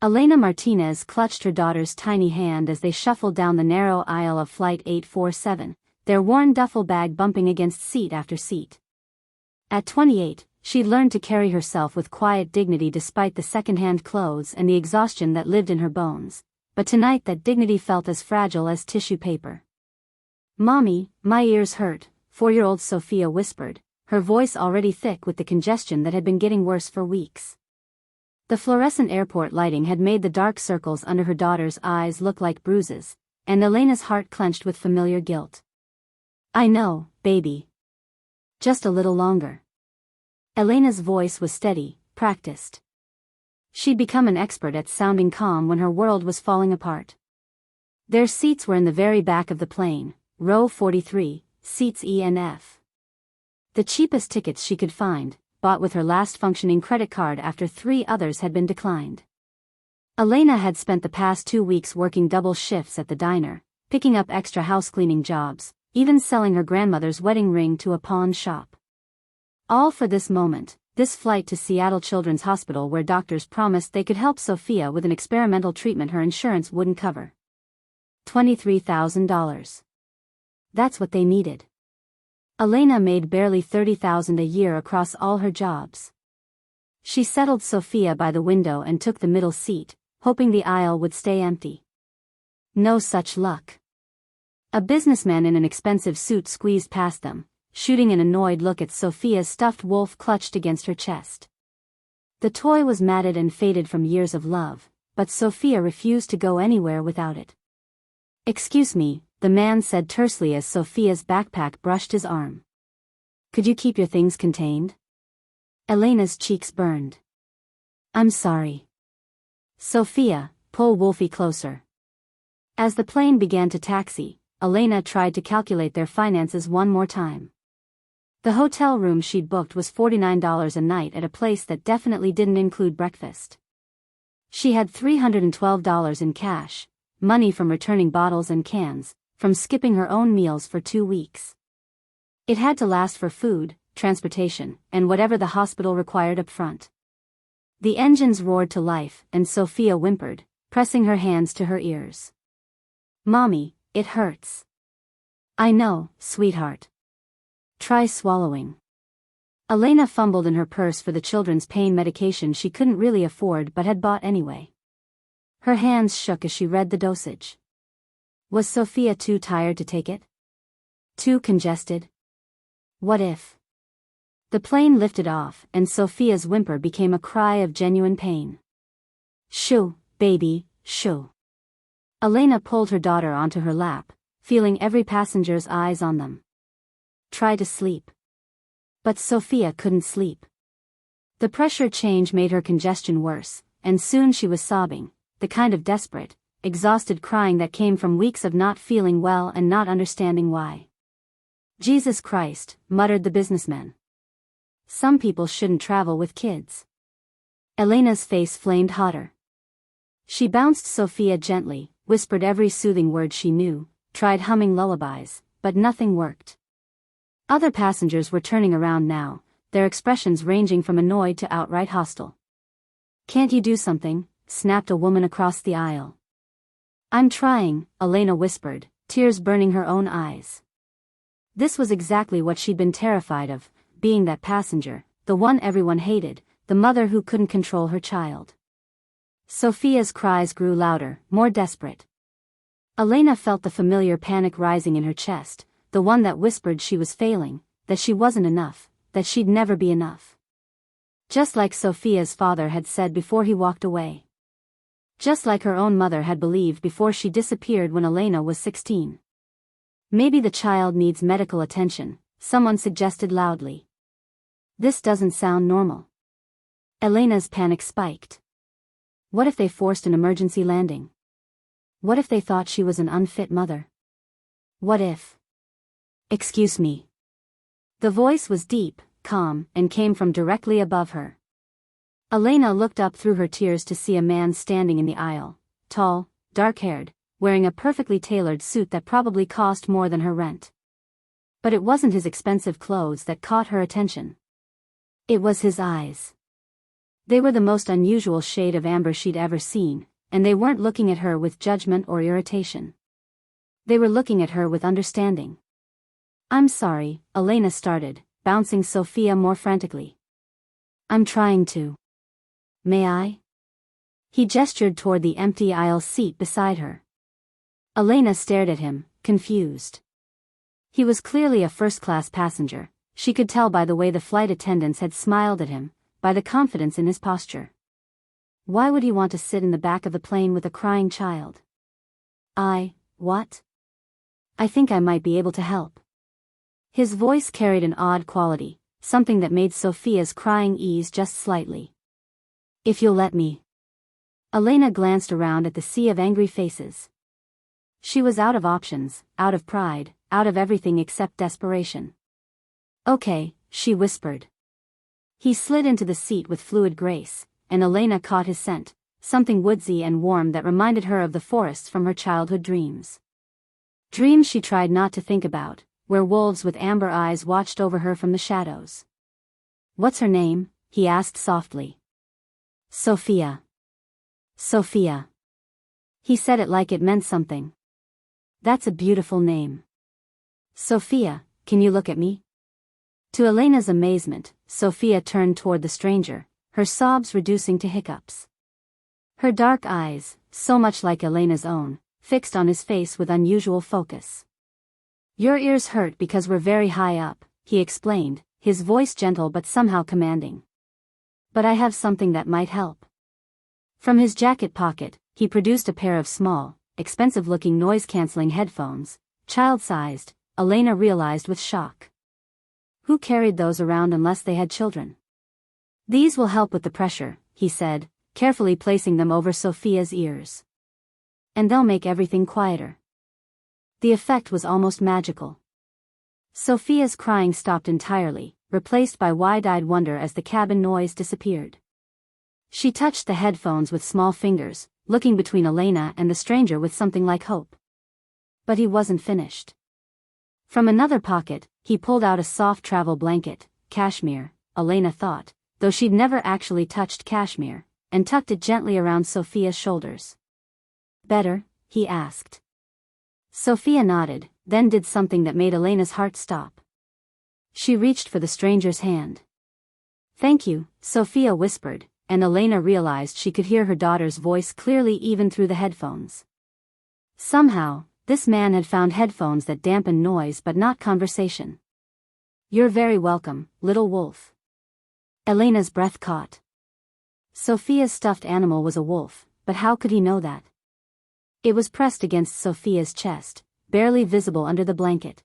Elena Martinez clutched her daughter's tiny hand as they shuffled down the narrow aisle of Flight 847, their worn duffel bag bumping against seat after seat. At 28, she'd learned to carry herself with quiet dignity despite the second-hand clothes and the exhaustion that lived in her bones, but tonight that dignity felt as fragile as tissue paper. "Mommy, my ears hurt," 4-year-old Sofia whispered, her voice already thick with the congestion that had been getting worse for weeks. The fluorescent airport lighting had made the dark circles under her daughter's eyes look like bruises, and Elena's heart clenched with familiar guilt. "I know, baby. Just a little longer." Elena's voice was steady, practiced. She'd become an expert at sounding calm when her world was falling apart. Their seats were in the very back of the plane, row 43, seats E and F. The cheapest tickets she could find, bought with her last functioning credit card after 3 others had been declined. Elena had spent the past 2 weeks working double shifts at the diner, picking up extra house-cleaning jobs, even selling her grandmother's wedding ring to a pawn shop. All for this moment, this flight to Seattle Children's Hospital where doctors promised they could help Sofia with an experimental treatment her insurance wouldn't cover. $23,000. That's what they needed. Elena made barely $30,000 a year across all her jobs. She settled Sofia by the window and took the middle seat, hoping the aisle would stay empty. No such luck. A businessman in an expensive suit squeezed past them, shooting an annoyed look at Sofia's stuffed wolf clutched against her chest. The toy was matted and faded from years of love, but Sofia refused to go anywhere without it. "Excuse me," the man said tersely as Sofia's backpack brushed his arm. "Could you keep your things contained?" Elena's cheeks burned. "I'm sorry." "Sofia, pull Wolfie closer." As the plane began to taxi, Elena tried to calculate their finances one more time. The hotel room she'd booked was $49 a night at a place that definitely didn't include breakfast. She had $312 in cash, money from returning bottles and cans, from skipping her own meals for 2 weeks. It had to last for food, transportation, and whatever the hospital required up front. The engines roared to life, and Sofia whimpered, pressing her hands to her ears. "Mommy, it hurts." "I know, sweetheart. Try swallowing." Elena fumbled in her purse for the children's pain medication she couldn't really afford but had bought anyway. Her hands shook as she read the dosage. Was Sofia too tired to take it? Too congested? What if? The plane lifted off, and Sofia's whimper became a cry of genuine pain. "Shoo, baby, shoo." Elena pulled her daughter onto her lap, feeling every passenger's eyes on them. "Try to sleep." But Sofia couldn't sleep. The pressure change made her congestion worse, and soon she was sobbing, the kind of desperate, exhausted crying that came from weeks of not feeling well and not understanding why. "Jesus Christ," muttered the businessman. "Some people shouldn't travel with kids." Elena's face flamed hotter. She bounced Sofia gently, whispered every soothing word she knew, tried humming lullabies, but nothing worked. Other passengers were turning around now, their expressions ranging from annoyed to outright hostile. "Can't you do something?" snapped a woman across the aisle. "I'm trying," Elena whispered, tears burning her own eyes. This was exactly what she'd been terrified of, being that passenger, the one everyone hated, the mother who couldn't control her child. Sofia's cries grew louder, more desperate. Elena felt the familiar panic rising in her chest, the one that whispered she was failing, that she wasn't enough, that she'd never be enough. Just like Sofia's father had said before he walked away. Just like her own mother had believed before she disappeared when Elena was 16. "Maybe the child needs medical attention," someone suggested loudly. "This doesn't sound normal." Elena's panic spiked. What if they forced an emergency landing? What if they thought she was an unfit mother? What if... "Excuse me." The voice was deep, calm, and came from directly above her. Elena looked up through her tears to see a man standing in the aisle, tall, dark-haired, wearing a perfectly tailored suit that probably cost more than her rent. But it wasn't his expensive clothes that caught her attention. It was his eyes. They were the most unusual shade of amber she'd ever seen, and they weren't looking at her with judgment or irritation. They were looking at her with understanding. "I'm sorry," Elena started, bouncing Sofia more frantically. "I'm trying to. May I?" He gestured toward the empty aisle seat beside her. Elena stared at him, confused. He was clearly a first-class passenger. She could tell by the way the flight attendants had smiled at him, by the confidence in his posture. Why would he want to sit in the back of the plane with a crying child? What? I think I might be able to help." His voice carried an odd quality, something that made Sofia's crying ease just slightly. "If you'll let me." Elena glanced around at the sea of angry faces. She was out of options, out of pride, out of everything except desperation. "Okay," she whispered. He slid into the seat with fluid grace, and Elena caught his scent, something woodsy and warm that reminded her of the forests from her childhood dreams. Dreams she tried not to think about, where wolves with amber eyes watched over her from the shadows. "What's her name?" he asked softly. "Sofia." "Sofia." He said it like it meant something. "That's a beautiful name." "Sofia, can you look at me?" To Elena's amazement, Sofia turned toward the stranger, her sobs reducing to hiccups. Her dark eyes, so much like Elena's own, fixed on his face with unusual focus. "Your ears hurt because we're very high up," he explained, his voice gentle but somehow commanding. "But I have something that might help." From his jacket pocket, he produced a pair of small, expensive-looking noise-canceling headphones, child-sized, Elena realized with shock. Who carried those around unless they had children? "These will help with the pressure," he said, carefully placing them over Sofia's ears. "And they'll make everything quieter." The effect was almost magical. Sofia's crying stopped entirely, replaced by wide-eyed wonder as the cabin noise disappeared. She touched the headphones with small fingers, looking between Elena and the stranger with something like hope. But he wasn't finished. From another pocket, he pulled out a soft travel blanket, cashmere, Elena thought, though she'd never actually touched cashmere, and tucked it gently around Sofia's shoulders. "Better?" he asked. Sofia nodded, then did something that made Elena's heart stop. She reached for the stranger's hand. "Thank you," Sofia whispered, and Elena realized she could hear her daughter's voice clearly even through the headphones. Somehow, this man had found headphones that dampened noise but not conversation. "You're very welcome, little wolf." Elena's breath caught. Sofia's stuffed animal was a wolf, but how could he know that? It was pressed against Sofia's chest, barely visible under the blanket.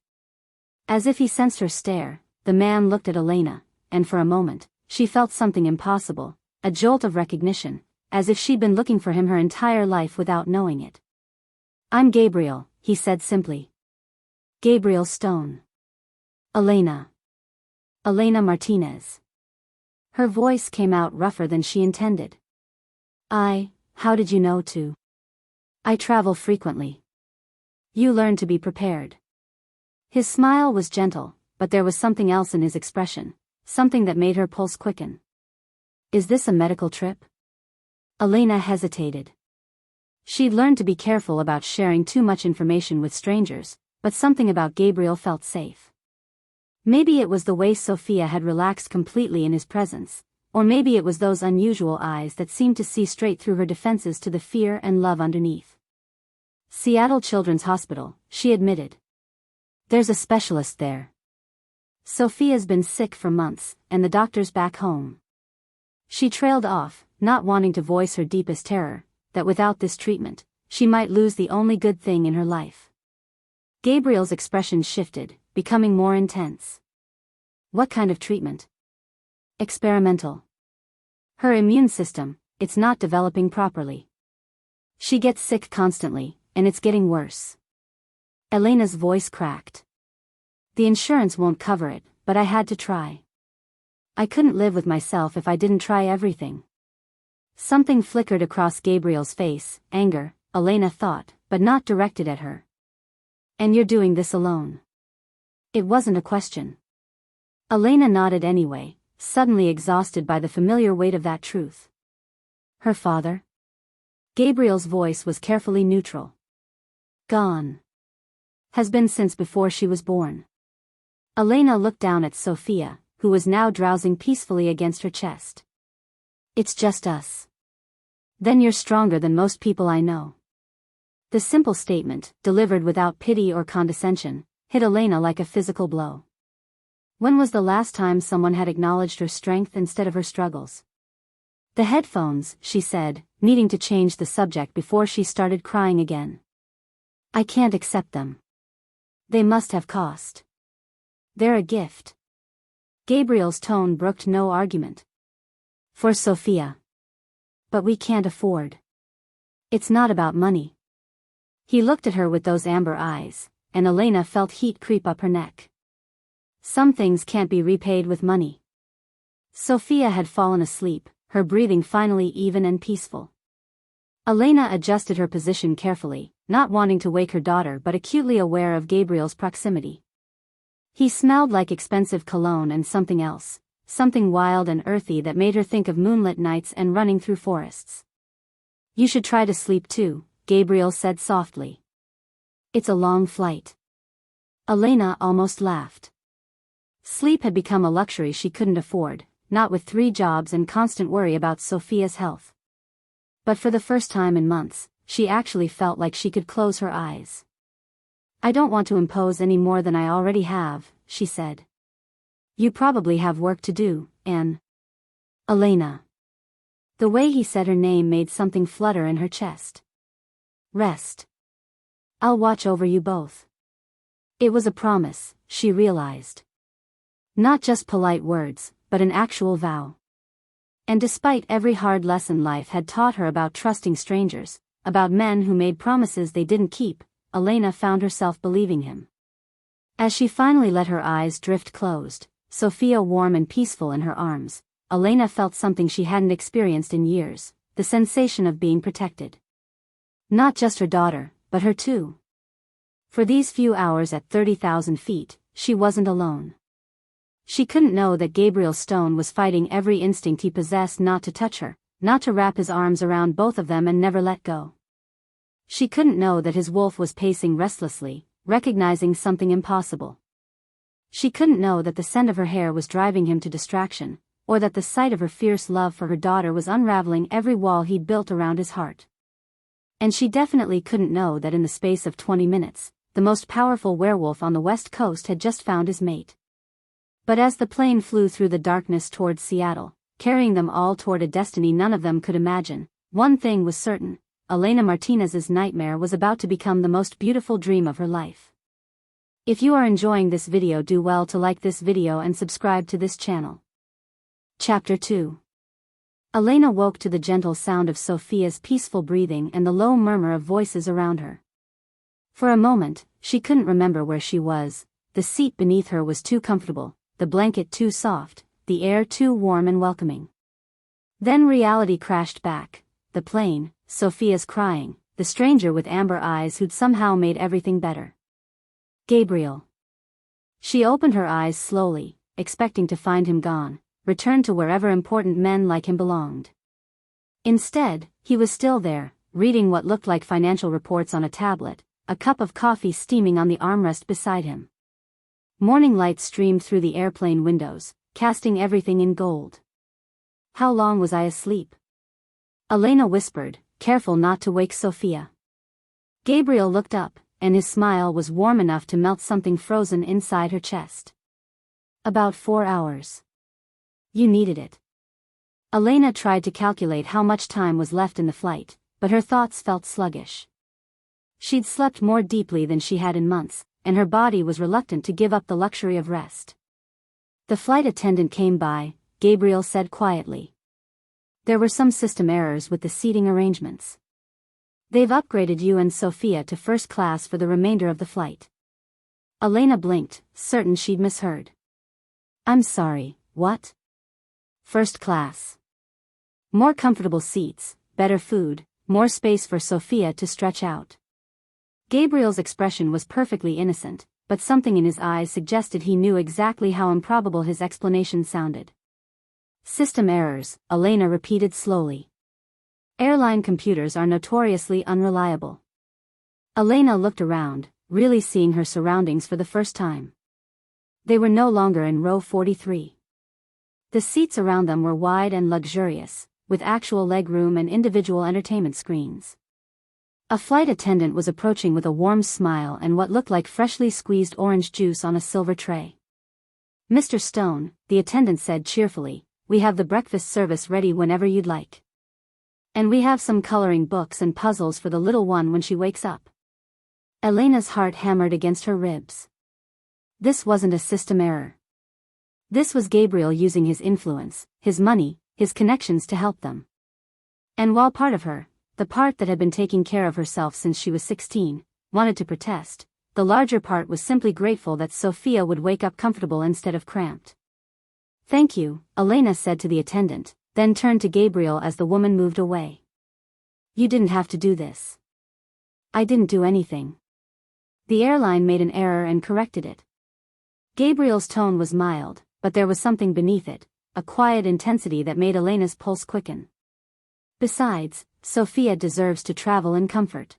As if he sensed her stare, the man looked at Elena, and for a moment, she felt something impossible, a jolt of recognition, as if she'd been looking for him her entire life without knowing it. "I'm Gabriel," he said simply. "Gabriel Stone." "Elena." "Elena Martinez." Her voice came out rougher than she intended. How did you know to?" "I travel frequently." "You learn to be prepared." His smile was gentle, but there was something else in his expression, something that made her pulse quicken. "Is this a medical trip?" Elena hesitated. She'd learned to be careful about sharing too much information with strangers, but something about Gabriel felt safe. Maybe it was the way Sofia had relaxed completely in his presence, or maybe it was those unusual eyes that seemed to see straight through her defenses to the fear and love underneath. "Seattle Children's Hospital," she admitted. "There's a specialist there. Sofia's been sick for months, and the doctor's back home." She trailed off, not wanting to voice her deepest terror, that without this treatment, she might lose the only good thing in her life. Gabriel's expression shifted, becoming more intense. "What kind of treatment?" "Experimental. Her immune system, it's not developing properly. She gets sick constantly, and it's getting worse." Elena's voice cracked. "The insurance won't cover it, but I had to try. I couldn't live with myself if I didn't try everything." Something flickered across Gabriel's face, anger, Elena thought, but not directed at her. "And you're doing this alone?" It wasn't a question. Elena nodded anyway, suddenly exhausted by the familiar weight of that truth. Her father? Gabriel's voice was carefully neutral. Gone. Has been since before she was born. Elena looked down at Sofia, who was now drowsing peacefully against her chest. It's just us. Then you're stronger than most people I know. The simple statement, delivered without pity or condescension, hit Elena like a physical blow. When was the last time someone had acknowledged her strength instead of her struggles? The headphones, she said, needing to change the subject before she started crying again. I can't accept them. They must have cost. They're a gift. Gabriel's tone brooked no argument. For Sofia. But we can't afford. It's not about money. He looked at her with those amber eyes, and Elena felt heat creep up her neck. Some things can't be repaid with money. Sofia had fallen asleep, her breathing finally even and peaceful. Elena adjusted her position carefully, not wanting to wake her daughter but acutely aware of Gabriel's proximity. He smelled like expensive cologne and something else, something wild and earthy that made her think of moonlit nights and running through forests. You should try to sleep too, Gabriel said softly. It's a long flight. Elena almost laughed. Sleep had become a luxury she couldn't afford, not with 3 jobs and constant worry about Sofia's health. But for the first time in months, she actually felt like she could close her eyes. I don't want to impose any more than I already have, she said. You probably have work to do, Anne. Elena. The way he said her name made something flutter in her chest. Rest. I'll watch over you both. It was a promise, she realized. Not just polite words, but an actual vow. And despite every hard lesson life had taught her about trusting strangers, about men who made promises they didn't keep, Elena found herself believing him. As she finally let her eyes drift closed, Sofia warm and peaceful in her arms, Elena felt something she hadn't experienced in years, the sensation of being protected. Not just her daughter, but her too. For these few hours at 30,000 feet, she wasn't alone. She couldn't know that Gabriel Stone was fighting every instinct he possessed not to touch her, not to wrap his arms around both of them and never let go. She couldn't know that his wolf was pacing restlessly, recognizing something impossible. She couldn't know that the scent of her hair was driving him to distraction, or that the sight of her fierce love for her daughter was unraveling every wall he'd built around his heart. And she definitely couldn't know that in the space of 20 minutes, the most powerful werewolf on the West Coast had just found his mate. But as the plane flew through the darkness towards Seattle, carrying them all toward a destiny none of them could imagine, one thing was certain: Elena Martinez's nightmare was about to become the most beautiful dream of her life. If you are enjoying this video, do well to like this video and subscribe to this channel. Chapter 2. Elena woke to the gentle sound of Sofia's peaceful breathing and the low murmur of voices around her. For a moment, she couldn't remember where she was. The seat beneath her was too comfortable, the blanket too soft, the air too warm and welcoming. Then reality crashed back. The plane, Sofia's crying, the stranger with amber eyes who'd somehow made everything better. Gabriel. She opened her eyes slowly, expecting to find him gone, returned to wherever important men like him belonged. Instead, he was still there, reading what looked like financial reports on a tablet, a cup of coffee steaming on the armrest beside him. Morning light streamed through the airplane windows, casting everything in gold. How long was I asleep? Elena whispered, careful not to wake Sofia. Gabriel looked up, and his smile was warm enough to melt something frozen inside her chest. About 4 hours. You needed it. Elena tried to calculate how much time was left in the flight, but her thoughts felt sluggish. She'd slept more deeply than she had in months, and her body was reluctant to give up the luxury of rest. The flight attendant came by, Gabriel said quietly. There were some system errors with the seating arrangements. They've upgraded you and Sofia to first class for the remainder of the flight. Elena blinked, certain she'd misheard. I'm sorry, what? First class. More comfortable seats, better food, more space for Sofia to stretch out. Gabriel's expression was perfectly innocent, but something in his eyes suggested he knew exactly how improbable his explanation sounded. System errors, Elena repeated slowly. Airline computers are notoriously unreliable. Elena looked around, really seeing her surroundings for the first time. They were no longer in row 43. The seats around them were wide and luxurious, with actual legroom and individual entertainment screens. A flight attendant was approaching with a warm smile and what looked like freshly squeezed orange juice on a silver tray. "Mr. Stone," the attendant said cheerfully, "we have the breakfast service ready whenever you'd like. And we have some coloring books and puzzles for the little one when she wakes up." Elena's heart hammered against her ribs. This wasn't a system error. This was Gabriel using his influence, his money, his connections to help them. And while part of her, the part that had been taking care of herself since she was 16, wanted to protest, the larger part was simply grateful that Sofia would wake up comfortable instead of cramped. "Thank you," Elena said to the attendant, then turned to Gabriel as the woman moved away. "You didn't have to do this." "I didn't do anything. The airline made an error and corrected it." Gabriel's tone was mild, but there was something beneath it, a quiet intensity that made Elena's pulse quicken. "Besides, Sofia deserves to travel in comfort."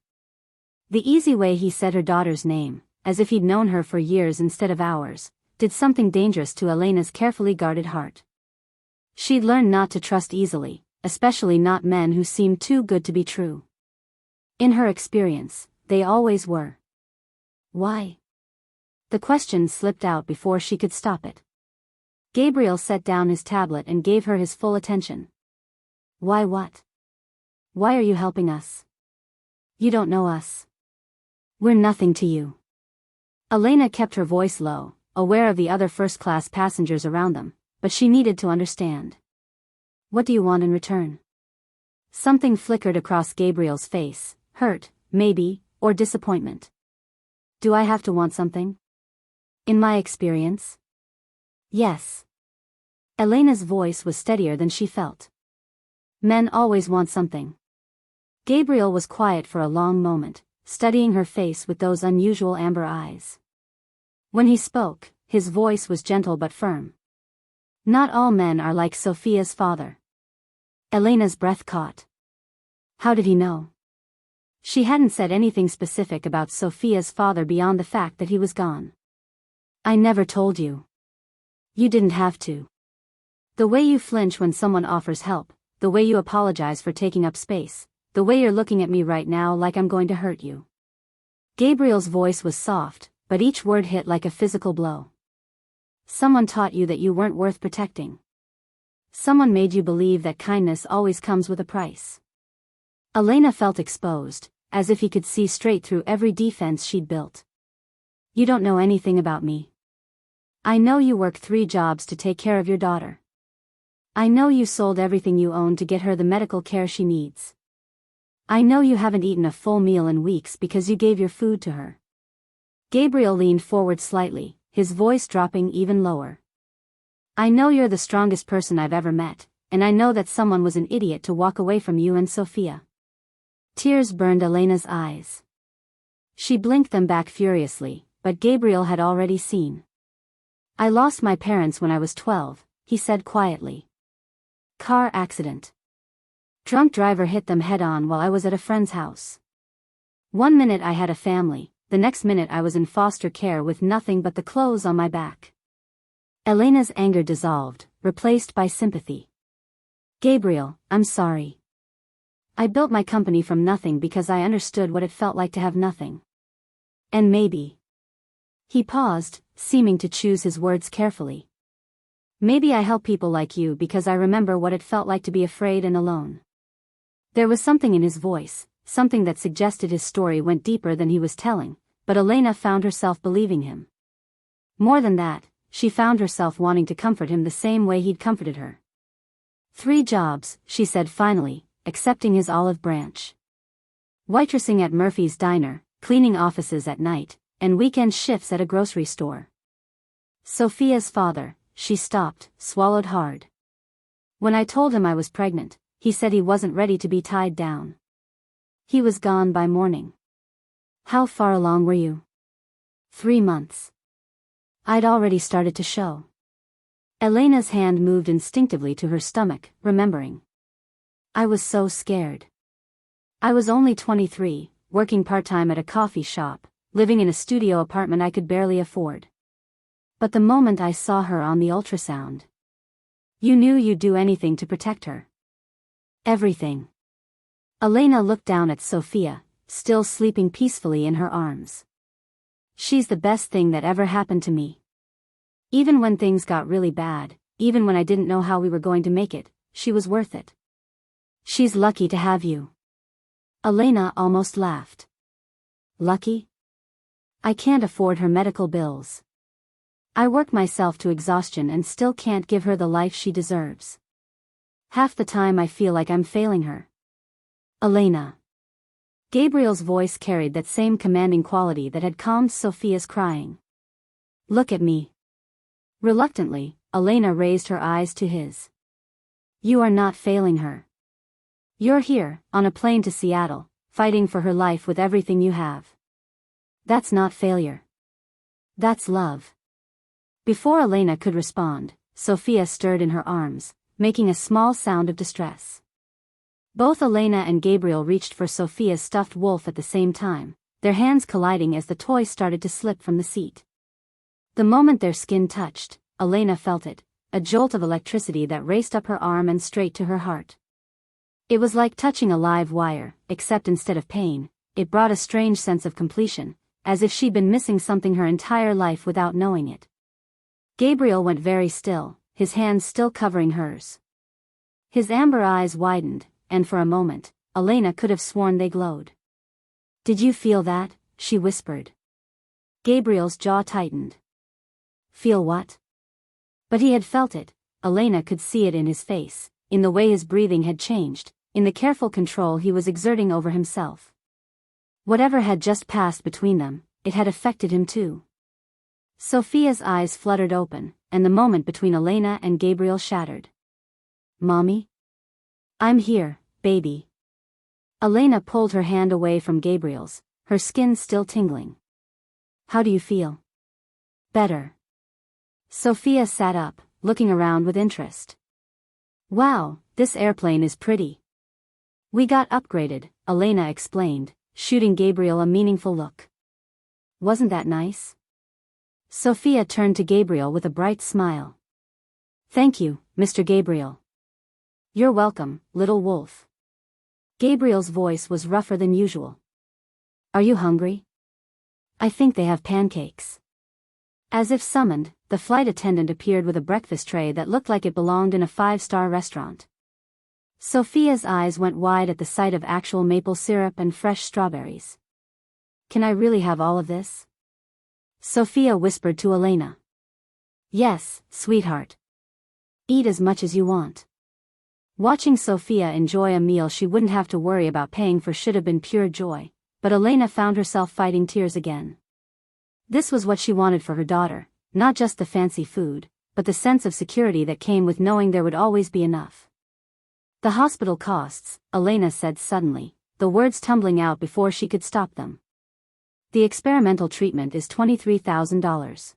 The easy way he said her daughter's name, as if he'd known her for years instead of hours, did something dangerous to Elena's carefully guarded heart. She'd learned not to trust easily, especially not men who seemed too good to be true. In her experience, they always were. Why? The question slipped out before she could stop it. Gabriel set down his tablet and gave her his full attention. "Why what? Why are you helping us? You don't know us. We're nothing to you." Elena kept her voice low, aware of the other first-class passengers around them, but she needed to understand. "What do you want in return?" Something flickered across Gabriel's face, hurt, maybe, or disappointment. "Do I have to want something? In my experience? Yes." Elena's voice was steadier than she felt. "Men always want something." Gabriel was quiet for a long moment, studying her face with those unusual amber eyes. When he spoke, his voice was gentle but firm. "Not all men are like Sofia's father." Elena's breath caught. How did he know? She hadn't said anything specific about Sofia's father beyond the fact that he was gone. "I never told you. You didn't have to. The way you flinch when someone offers help, the way you apologize for taking up space, the way you're looking at me right now like I'm going to hurt you." Gabriel's voice was soft, but each word hit like a physical blow. "Someone taught you that you weren't worth protecting. Someone made you believe that kindness always comes with a price." Elena felt exposed, as if he could see straight through every defense she'd built. "You don't know anything about me. I know you work 3 jobs to take care of your daughter. I know you sold everything you own to get her the medical care she needs. I know you haven't eaten a full meal in weeks because you gave your food to her." Gabriel leaned forward slightly, his voice dropping even lower. "I know you're the strongest person I've ever met, and I know that someone was an idiot to walk away from you and Sofia." Tears burned Elena's eyes. She blinked them back furiously, but Gabriel had already seen. "I lost my parents when I was 12, he said quietly. "Car accident. Drunk driver hit them head-on while I was at a friend's house. One minute I had a family, the next minute I was in foster care with nothing but the clothes on my back." Elena's anger dissolved, replaced by sympathy. "Gabriel, I'm sorry. I built my company from nothing because I understood what it felt like to have nothing. And maybe..." He paused, seeming to choose his words carefully. "Maybe I help people like you because I remember what it felt like to be afraid and alone." There was something in his voice, something that suggested his story went deeper than he was telling, but Elena found herself believing him. More than that, she found herself wanting to comfort him the same way he'd comforted her. 3 jobs, she said finally, accepting his olive branch. Waitressing at Murphy's Diner, cleaning offices at night, and weekend shifts at a grocery store. Sofia's father, she stopped, swallowed hard. "When I told him I was pregnant, he said he wasn't ready to be tied down. He was gone by morning." "How far along were you?" 3 months. I'd already started to show." Elena's hand moved instinctively to her stomach, remembering. I was so scared. I was only 23, working part-time at a coffee shop, living in a studio apartment I could barely afford. But the moment I saw her on the ultrasound. You knew you'd do anything to protect her. Everything. Elena looked down at Sofia, still sleeping peacefully in her arms. She's the best thing that ever happened to me. Even when things got really bad, even when I didn't know how we were going to make it, she was worth it. She's lucky to have you. Elena almost laughed. Lucky? I can't afford her medical bills. I work myself to exhaustion and still can't give her the life she deserves. Half the time I feel like I'm failing her. Elena. Gabriel's voice carried that same commanding quality that had calmed Sofia's crying. Look at me. Reluctantly, Elena raised her eyes to his. You are not failing her. You're here, on a plane to Seattle, fighting for her life with everything you have. That's not failure. That's love. Before Elena could respond, Sofia stirred in her arms, making a small sound of distress. Both Elena and Gabriel reached for Sofia's stuffed wolf at the same time, their hands colliding as the toy started to slip from the seat. The moment their skin touched, Elena felt it, a jolt of electricity that raced up her arm and straight to her heart. It was like touching a live wire, except instead of pain, it brought a strange sense of completion, as if she'd been missing something her entire life without knowing it. Gabriel went very still, his hands still covering hers. His amber eyes widened, and for a moment, Elena could have sworn they glowed. Did you feel that? She whispered. Gabriel's jaw tightened. Feel what? But he had felt it. Elena could see it in his face, in the way his breathing had changed, in the careful control he was exerting over himself. Whatever had just passed between them, it had affected him too. Sofia's eyes fluttered open, and the moment between Elena and Gabriel shattered. Mommy? I'm here, baby. Elena pulled her hand away from Gabriel's, her skin still tingling. How do you feel? Better. Sofia sat up, looking around with interest. Wow, this airplane is pretty. We got upgraded, Elena explained, shooting Gabriel a meaningful look. Wasn't that nice? Sofia turned to Gabriel with a bright smile. Thank you, Mr. Gabriel. You're welcome, little wolf. Gabriel's voice was rougher than usual. Are you hungry? I think they have pancakes. As if summoned, the flight attendant appeared with a breakfast tray that looked like it belonged in a 5-star restaurant. Sofia's eyes went wide at the sight of actual maple syrup and fresh strawberries. Can I really have all of this? Sofia whispered to Elena. Yes, sweetheart. Eat as much as you want. Watching Sofia enjoy a meal she wouldn't have to worry about paying for should have been pure joy, but Elena found herself fighting tears again. This was what she wanted for her daughter, not just the fancy food, but the sense of security that came with knowing there would always be enough. The hospital costs, Elena said suddenly, the words tumbling out before she could stop them. The experimental treatment is $23,000.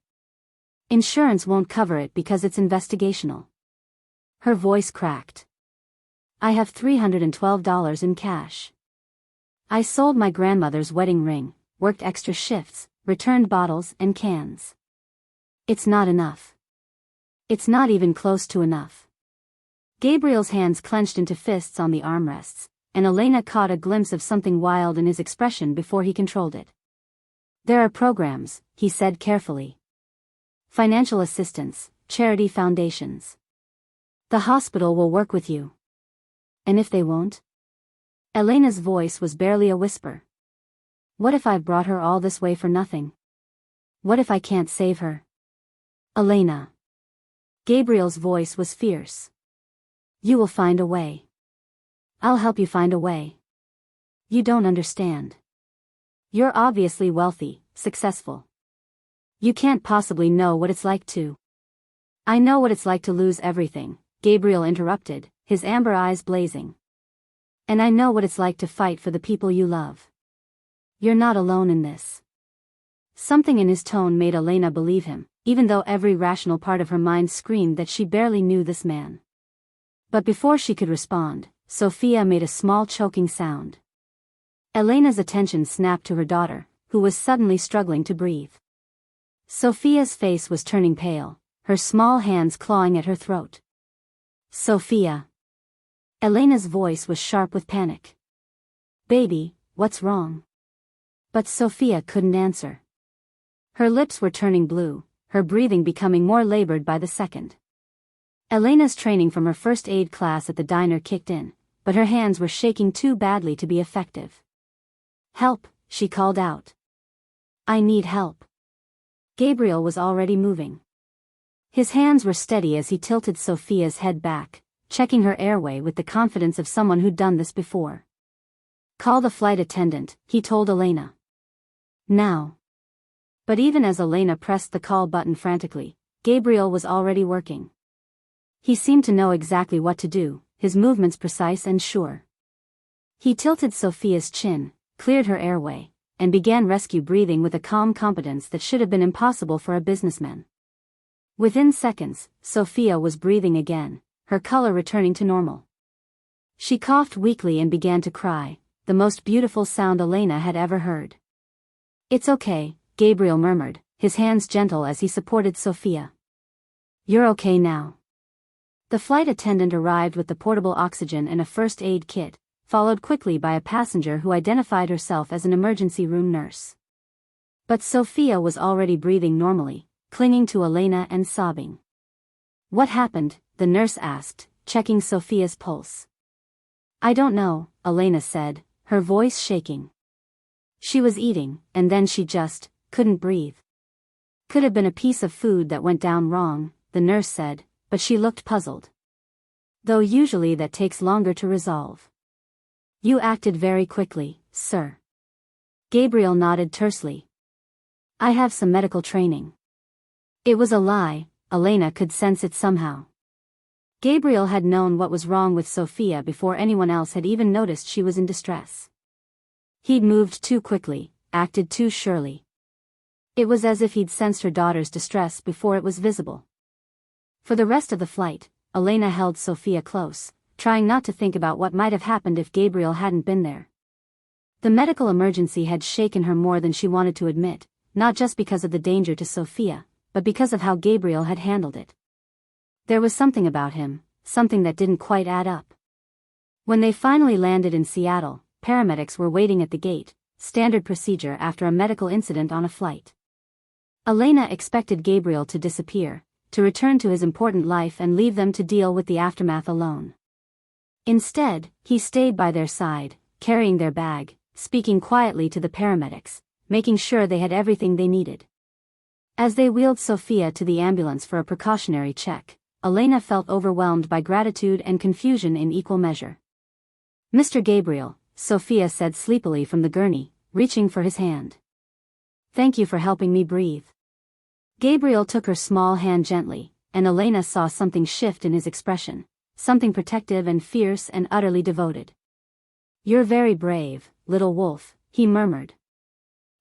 Insurance won't cover it because it's investigational. Her voice cracked. I have $312 in cash. I sold my grandmother's wedding ring, worked extra shifts, returned bottles and cans. It's not enough. It's not even close to enough. Gabriel's hands clenched into fists on the armrests, and Elena caught a glimpse of something wild in his expression before he controlled it. There are programs, he said carefully. Financial assistance, charity foundations. The hospital will work with you. And if they won't? Elena's voice was barely a whisper. What if I've brought her all this way for nothing? What if I can't save her? Elena. Gabriel's voice was fierce. You will find a way. I'll help you find a way. You don't understand. You're obviously wealthy, successful. You can't possibly know what it's like to. I know what it's like to lose everything, Gabriel interrupted, his amber eyes blazing. And I know what it's like to fight for the people you love. You're not alone in this. Something in his tone made Elena believe him, even though every rational part of her mind screamed that she barely knew this man. But before she could respond, Sofia made a small choking sound. Elena's attention snapped to her daughter, who was suddenly struggling to breathe. Sofia's face was turning pale, her small hands clawing at her throat. Sofia. Elena's voice was sharp with panic. Baby, what's wrong? But Sofia couldn't answer. Her lips were turning blue, her breathing becoming more labored by the second. Elena's training from her first aid class at the diner kicked in, but her hands were shaking too badly to be effective. Help, she called out. I need help. Gabriel was already moving. His hands were steady as he tilted Sofia's head back, checking her airway with the confidence of someone who'd done this before. Call the flight attendant, he told Elena. Now. But even as Elena pressed the call button frantically, Gabriel was already working. He seemed to know exactly what to do, his movements precise and sure. He tilted Sofia's chin, cleared her airway, and began rescue breathing with a calm competence that should have been impossible for a businessman. Within seconds, Sofia was breathing again, her color returning to normal. She coughed weakly and began to cry, the most beautiful sound Elena had ever heard. It's okay, Gabriel murmured, his hands gentle as he supported Sofia. You're okay now. The flight attendant arrived with the portable oxygen and a first aid kit, followed quickly by a passenger who identified herself as an emergency room nurse. But Sofia was already breathing normally, clinging to Elena and sobbing. What happened? The nurse asked, checking Sofia's pulse. I don't know, Elena said, her voice shaking. She was eating, and then she just couldn't breathe. Could have been a piece of food that went down wrong, the nurse said, but she looked puzzled. Though usually that takes longer to resolve. You acted very quickly, sir. Gabriel nodded tersely. I have some medical training. It was a lie, Elena could sense it somehow. Gabriel had known what was wrong with Sofia before anyone else had even noticed she was in distress. He'd moved too quickly, acted too surely. It was as if he'd sensed her daughter's distress before it was visible. For the rest of the flight, Elena held Sofia close, trying not to think about what might have happened if Gabriel hadn't been there. The medical emergency had shaken her more than she wanted to admit, not just because of the danger to Sofia, but because of how Gabriel had handled it. There was something about him, something that didn't quite add up. When they finally landed in Seattle, paramedics were waiting at the gate, standard procedure after a medical incident on a flight. Elena expected Gabriel to disappear, to return to his important life and leave them to deal with the aftermath alone. Instead, he stayed by their side, carrying their bag, speaking quietly to the paramedics, making sure they had everything they needed. As they wheeled Sofia to the ambulance for a precautionary check, Elena felt overwhelmed by gratitude and confusion in equal measure. Mr. Gabriel, Sofia said sleepily from the gurney, reaching for his hand. Thank you for helping me breathe. Gabriel took her small hand gently, and Elena saw something shift in his expression, something protective and fierce and utterly devoted. You're very brave, little wolf, he murmured.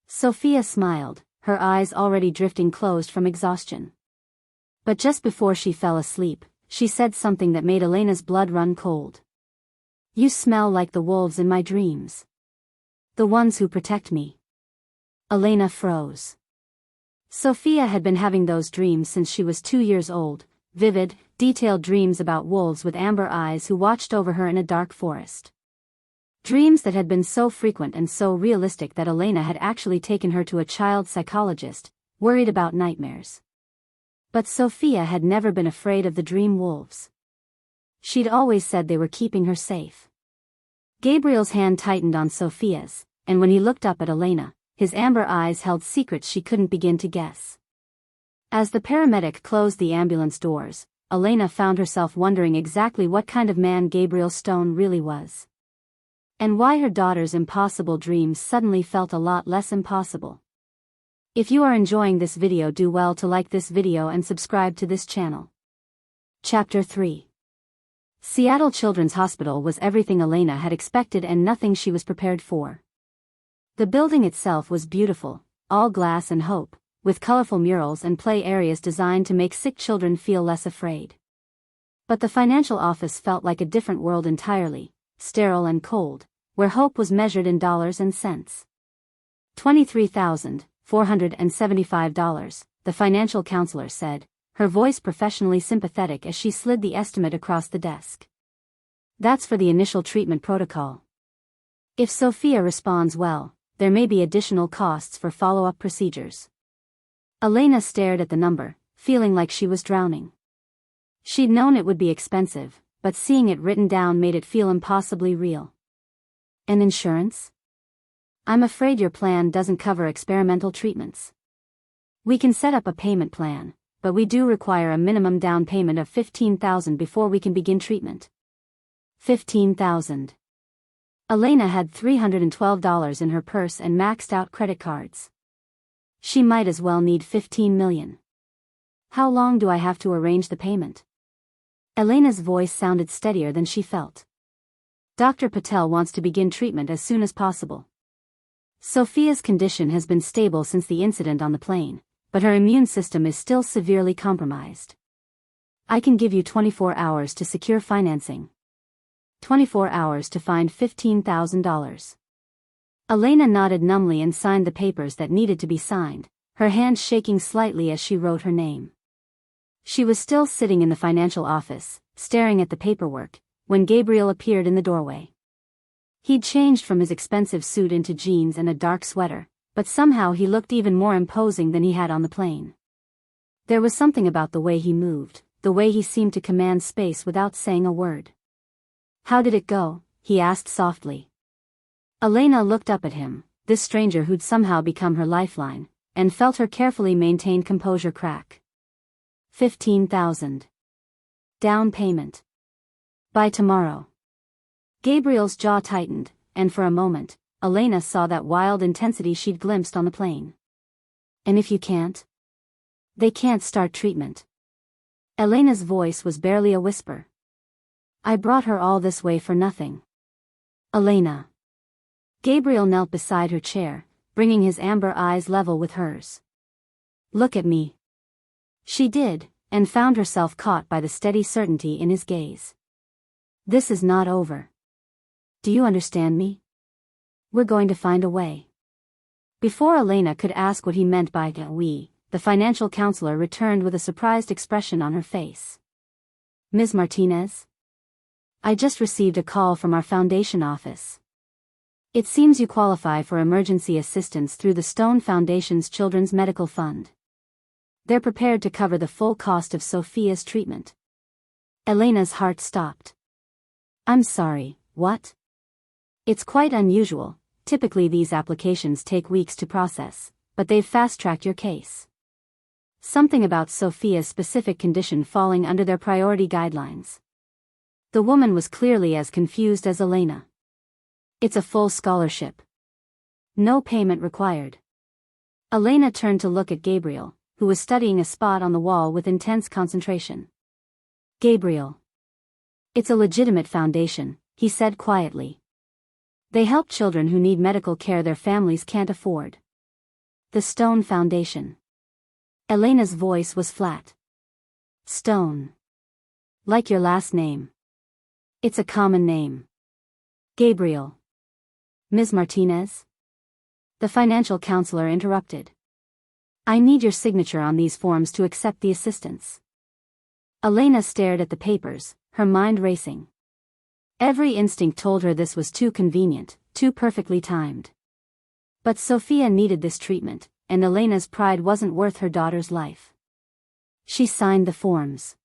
Sofia smiled, her eyes already drifting closed from exhaustion. But just before she fell asleep, she said something that made Elena's blood run cold. You smell like the wolves in my dreams. The ones who protect me. Elena froze. Sofia had been having those dreams since she was 2 years old, vivid, detailed dreams about wolves with amber eyes who watched over her in a dark forest. Dreams that had been so frequent and so realistic that Elena had actually taken her to a child psychologist, worried about nightmares. But Sofia had never been afraid of the dream wolves. She'd always said they were keeping her safe. Gabriel's hand tightened on Sofia's, and when he looked up at Elena, his amber eyes held secrets she couldn't begin to guess. As the paramedic closed the ambulance doors, Elena found herself wondering exactly what kind of man Gabriel Stone really was. And why her daughter's impossible dreams suddenly felt a lot less impossible. If you are enjoying this video, do well to like this video and subscribe to this channel. Chapter 3. Seattle Children's Hospital was everything Elena had expected and nothing she was prepared for. The building itself was beautiful, all glass and hope, with colorful murals and play areas designed to make sick children feel less afraid. But the financial office felt like a different world entirely, sterile and cold, where hope was measured in dollars and cents. $23,475, the financial counselor said, her voice professionally sympathetic as she slid the estimate across the desk. That's for the initial treatment protocol. If Sofia responds well, there may be additional costs for follow-up procedures. Elena stared at the number, feeling like she was drowning. She'd known it would be expensive, but seeing it written down made it feel impossibly real. And insurance? I'm afraid your plan doesn't cover experimental treatments. We can set up a payment plan, but we do require a minimum down payment of $15,000 before we can begin treatment. $15,000. Elena had $312 in her purse and maxed out credit cards. She might as well need $15 million. How long do I have to arrange the payment? Elena's voice sounded steadier than she felt. Dr. Patel wants to begin treatment as soon as possible. Sofia's condition has been stable since the incident on the plane, but her immune system is still severely compromised. I can give you 24 hours to secure financing. 24 hours to find $15,000. Elena nodded numbly and signed the papers that needed to be signed, her hand shaking slightly as she wrote her name. She was still sitting in the financial office, staring at the paperwork, when Gabriel appeared in the doorway. He'd changed from his expensive suit into jeans and a dark sweater, but somehow he looked even more imposing than he had on the plane. There was something about the way he moved, the way he seemed to command space without saying a word. How did it go? He asked softly. Elena looked up at him, this stranger who'd somehow become her lifeline, and felt her carefully maintained composure crack. $15,000. Down payment. By tomorrow. Gabriel's jaw tightened, and for a moment, Elena saw that wild intensity she'd glimpsed on the plane. And if you can't? They can't start treatment. Elena's voice was barely a whisper. I brought her all this way for nothing. Elena. Gabriel knelt beside her chair, bringing his amber eyes level with hers. Look at me. She did, and found herself caught by the steady certainty in his gaze. This is not over. Do you understand me? We're going to find a way. Before Elena could ask what he meant by we, the financial counselor returned with a surprised expression on her face. Ms. Martinez? I just received a call from our foundation office. It seems you qualify for emergency assistance through the Stone Foundation's Children's Medical Fund. They're prepared to cover the full cost of Sofia's treatment. Elena's heart stopped. I'm sorry, what? It's quite unusual. Typically these applications take weeks to process, but they've fast-tracked your case. Something about Sofia's specific condition falling under their priority guidelines. The woman was clearly as confused as Elena. It's a full scholarship. No payment required. Elena turned to look at Gabriel, who was studying a spot on the wall with intense concentration. Gabriel. It's a legitimate foundation, he said quietly. They help children who need medical care their families can't afford. The Stone Foundation. Elena's voice was flat. Stone. Like your last name. It's a common name. Gabriel. Ms. Martinez? The financial counselor interrupted. I need your signature on these forms to accept the assistance. Elena stared at the papers, her mind racing. Every instinct told her this was too convenient, too perfectly timed. But Sofia needed this treatment, and Elena's pride wasn't worth her daughter's life. She signed the forms.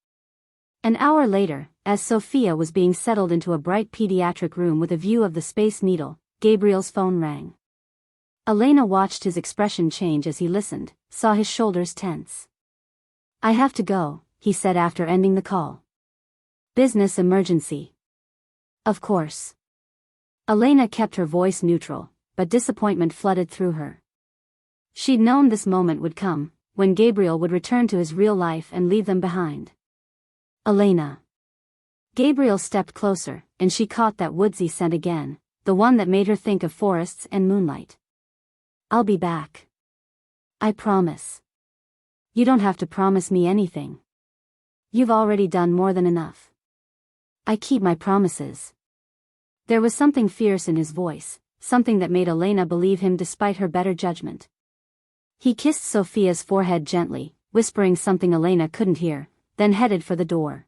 An hour later, as Sofia was being settled into a bright pediatric room with a view of the Space Needle, Gabriel's phone rang. Elena watched his expression change as he listened, saw his shoulders tense. I have to go, he said after ending the call. Business emergency. Of course. Elena kept her voice neutral, but disappointment flooded through her. She'd known this moment would come, when Gabriel would return to his real life and leave them behind. Elena. Gabriel stepped closer, and she caught that woodsy scent again, the one that made her think of forests and moonlight. I'll be back. I promise. You don't have to promise me anything. You've already done more than enough. I keep my promises. There was something fierce in his voice, something that made Elena believe him despite her better judgment. He kissed Sofia's forehead gently, whispering something Elena couldn't hear, then headed for the door.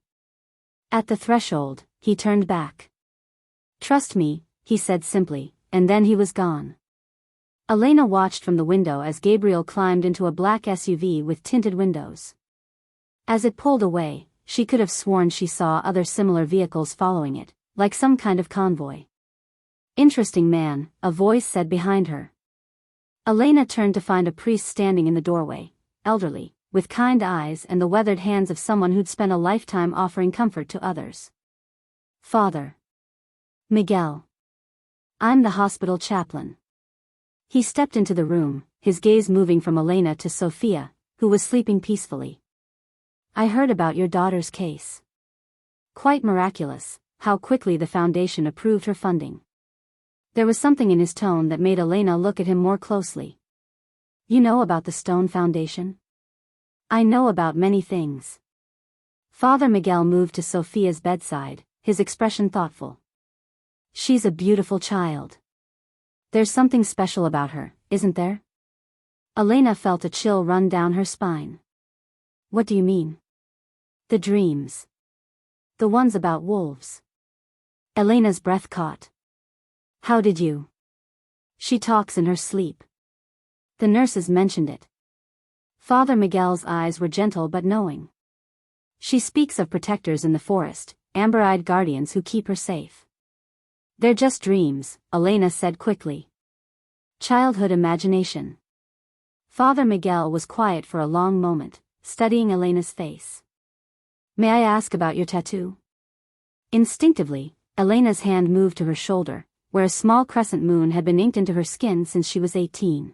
At the threshold, he turned back. Trust me, he said simply, and then he was gone. Elena watched from the window as Gabriel climbed into a black SUV with tinted windows. As it pulled away, she could have sworn she saw other similar vehicles following it, like some kind of convoy. Interesting man, a voice said behind her. Elena turned to find a priest standing in the doorway, elderly, with kind eyes and the weathered hands of someone who'd spent a lifetime offering comfort to others. Father Miguel. I'm the hospital chaplain. He stepped into the room, his gaze moving from Elena to Sofia, who was sleeping peacefully. I heard about your daughter's case. Quite miraculous, how quickly the foundation approved her funding. There was something in his tone that made Elena look at him more closely. You know about the Stone Foundation? I know about many things. Father Miguel moved to Sofia's bedside, his expression thoughtful. She's a beautiful child. There's something special about her, isn't there? Elena felt a chill run down her spine. What do you mean? The dreams. The ones about wolves. Elena's breath caught. How did you? She talks in her sleep. The nurses mentioned it. Father Miguel's eyes were gentle but knowing. She speaks of protectors in the forest, amber-eyed guardians who keep her safe. They're just dreams, Elena said quickly. Childhood imagination. Father Miguel was quiet for a long moment, studying Elena's face. May I ask about your tattoo? Instinctively, Elena's hand moved to her shoulder, where a small crescent moon had been inked into her skin since she was 18.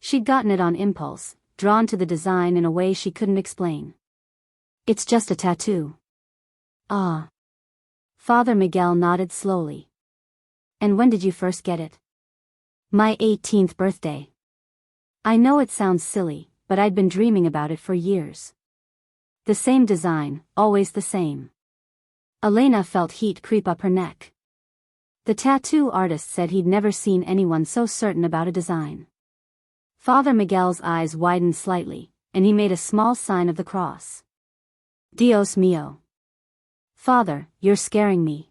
She'd gotten it on impulse, drawn to the design in a way she couldn't explain. It's just a tattoo. Ah. Father Miguel nodded slowly. And when did you first get it? My 18th birthday. I know it sounds silly, but I'd been dreaming about it for years. The same design, always the same. Elena felt heat creep up her neck. The tattoo artist said he'd never seen anyone so certain about a design. Father Miguel's eyes widened slightly, and he made a small sign of the cross. Dios mío. Father, you're scaring me.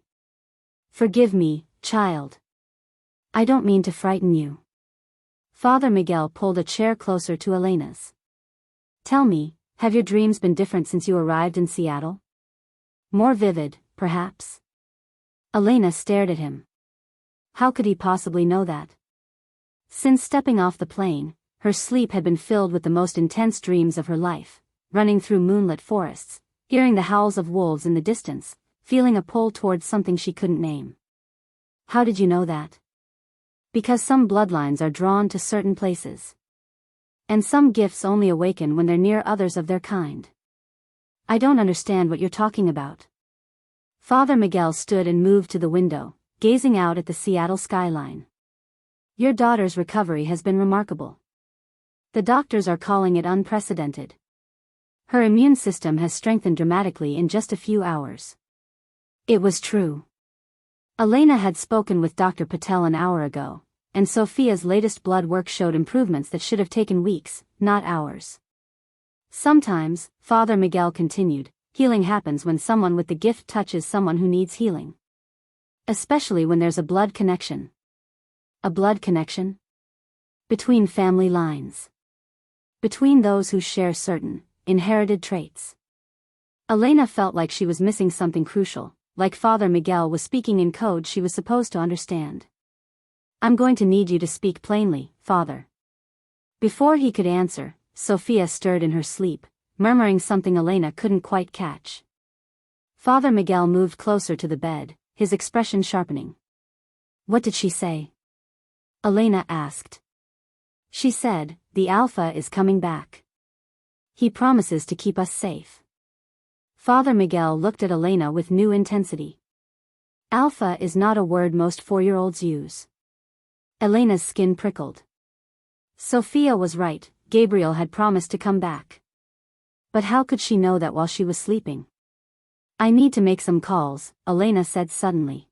Forgive me, child. I don't mean to frighten you. Father Miguel pulled a chair closer to Elena's. Tell me, have your dreams been different since you arrived in Seattle? More vivid, perhaps? Elena stared at him. How could he possibly know that? Since stepping off the plane, her sleep had been filled with the most intense dreams of her life, running through moonlit forests, hearing the howls of wolves in the distance, feeling a pull towards something she couldn't name. How did you know that? Because some bloodlines are drawn to certain places. And some gifts only awaken when they're near others of their kind. I don't understand what you're talking about. Father Miguel stood and moved to the window, gazing out at the Seattle skyline. Your daughter's recovery has been remarkable. The doctors are calling it unprecedented. Her immune system has strengthened dramatically in just a few hours. It was true. Elena had spoken with Dr. Patel an hour ago, and Sofia's latest blood work showed improvements that should have taken weeks, not hours. Sometimes, Father Miguel continued, healing happens when someone with the gift touches someone who needs healing. Especially when there's a blood connection. A blood connection? Between family lines. Between those who share certain, inherited traits. Elena felt like she was missing something crucial, like Father Miguel was speaking in code she was supposed to understand. I'm going to need you to speak plainly, Father. Before he could answer, Sofia stirred in her sleep, murmuring something Elena couldn't quite catch. Father Miguel moved closer to the bed, his expression sharpening. What did she say? Elena asked. She said, the Alpha is coming back. He promises to keep us safe. Father Miguel looked at Elena with new intensity. Alpha is not a word most 4-year-olds use. Elena's skin prickled. Sofia was right, Gabriel had promised to come back. But how could she know that while she was sleeping? I need to make some calls, Elena said suddenly.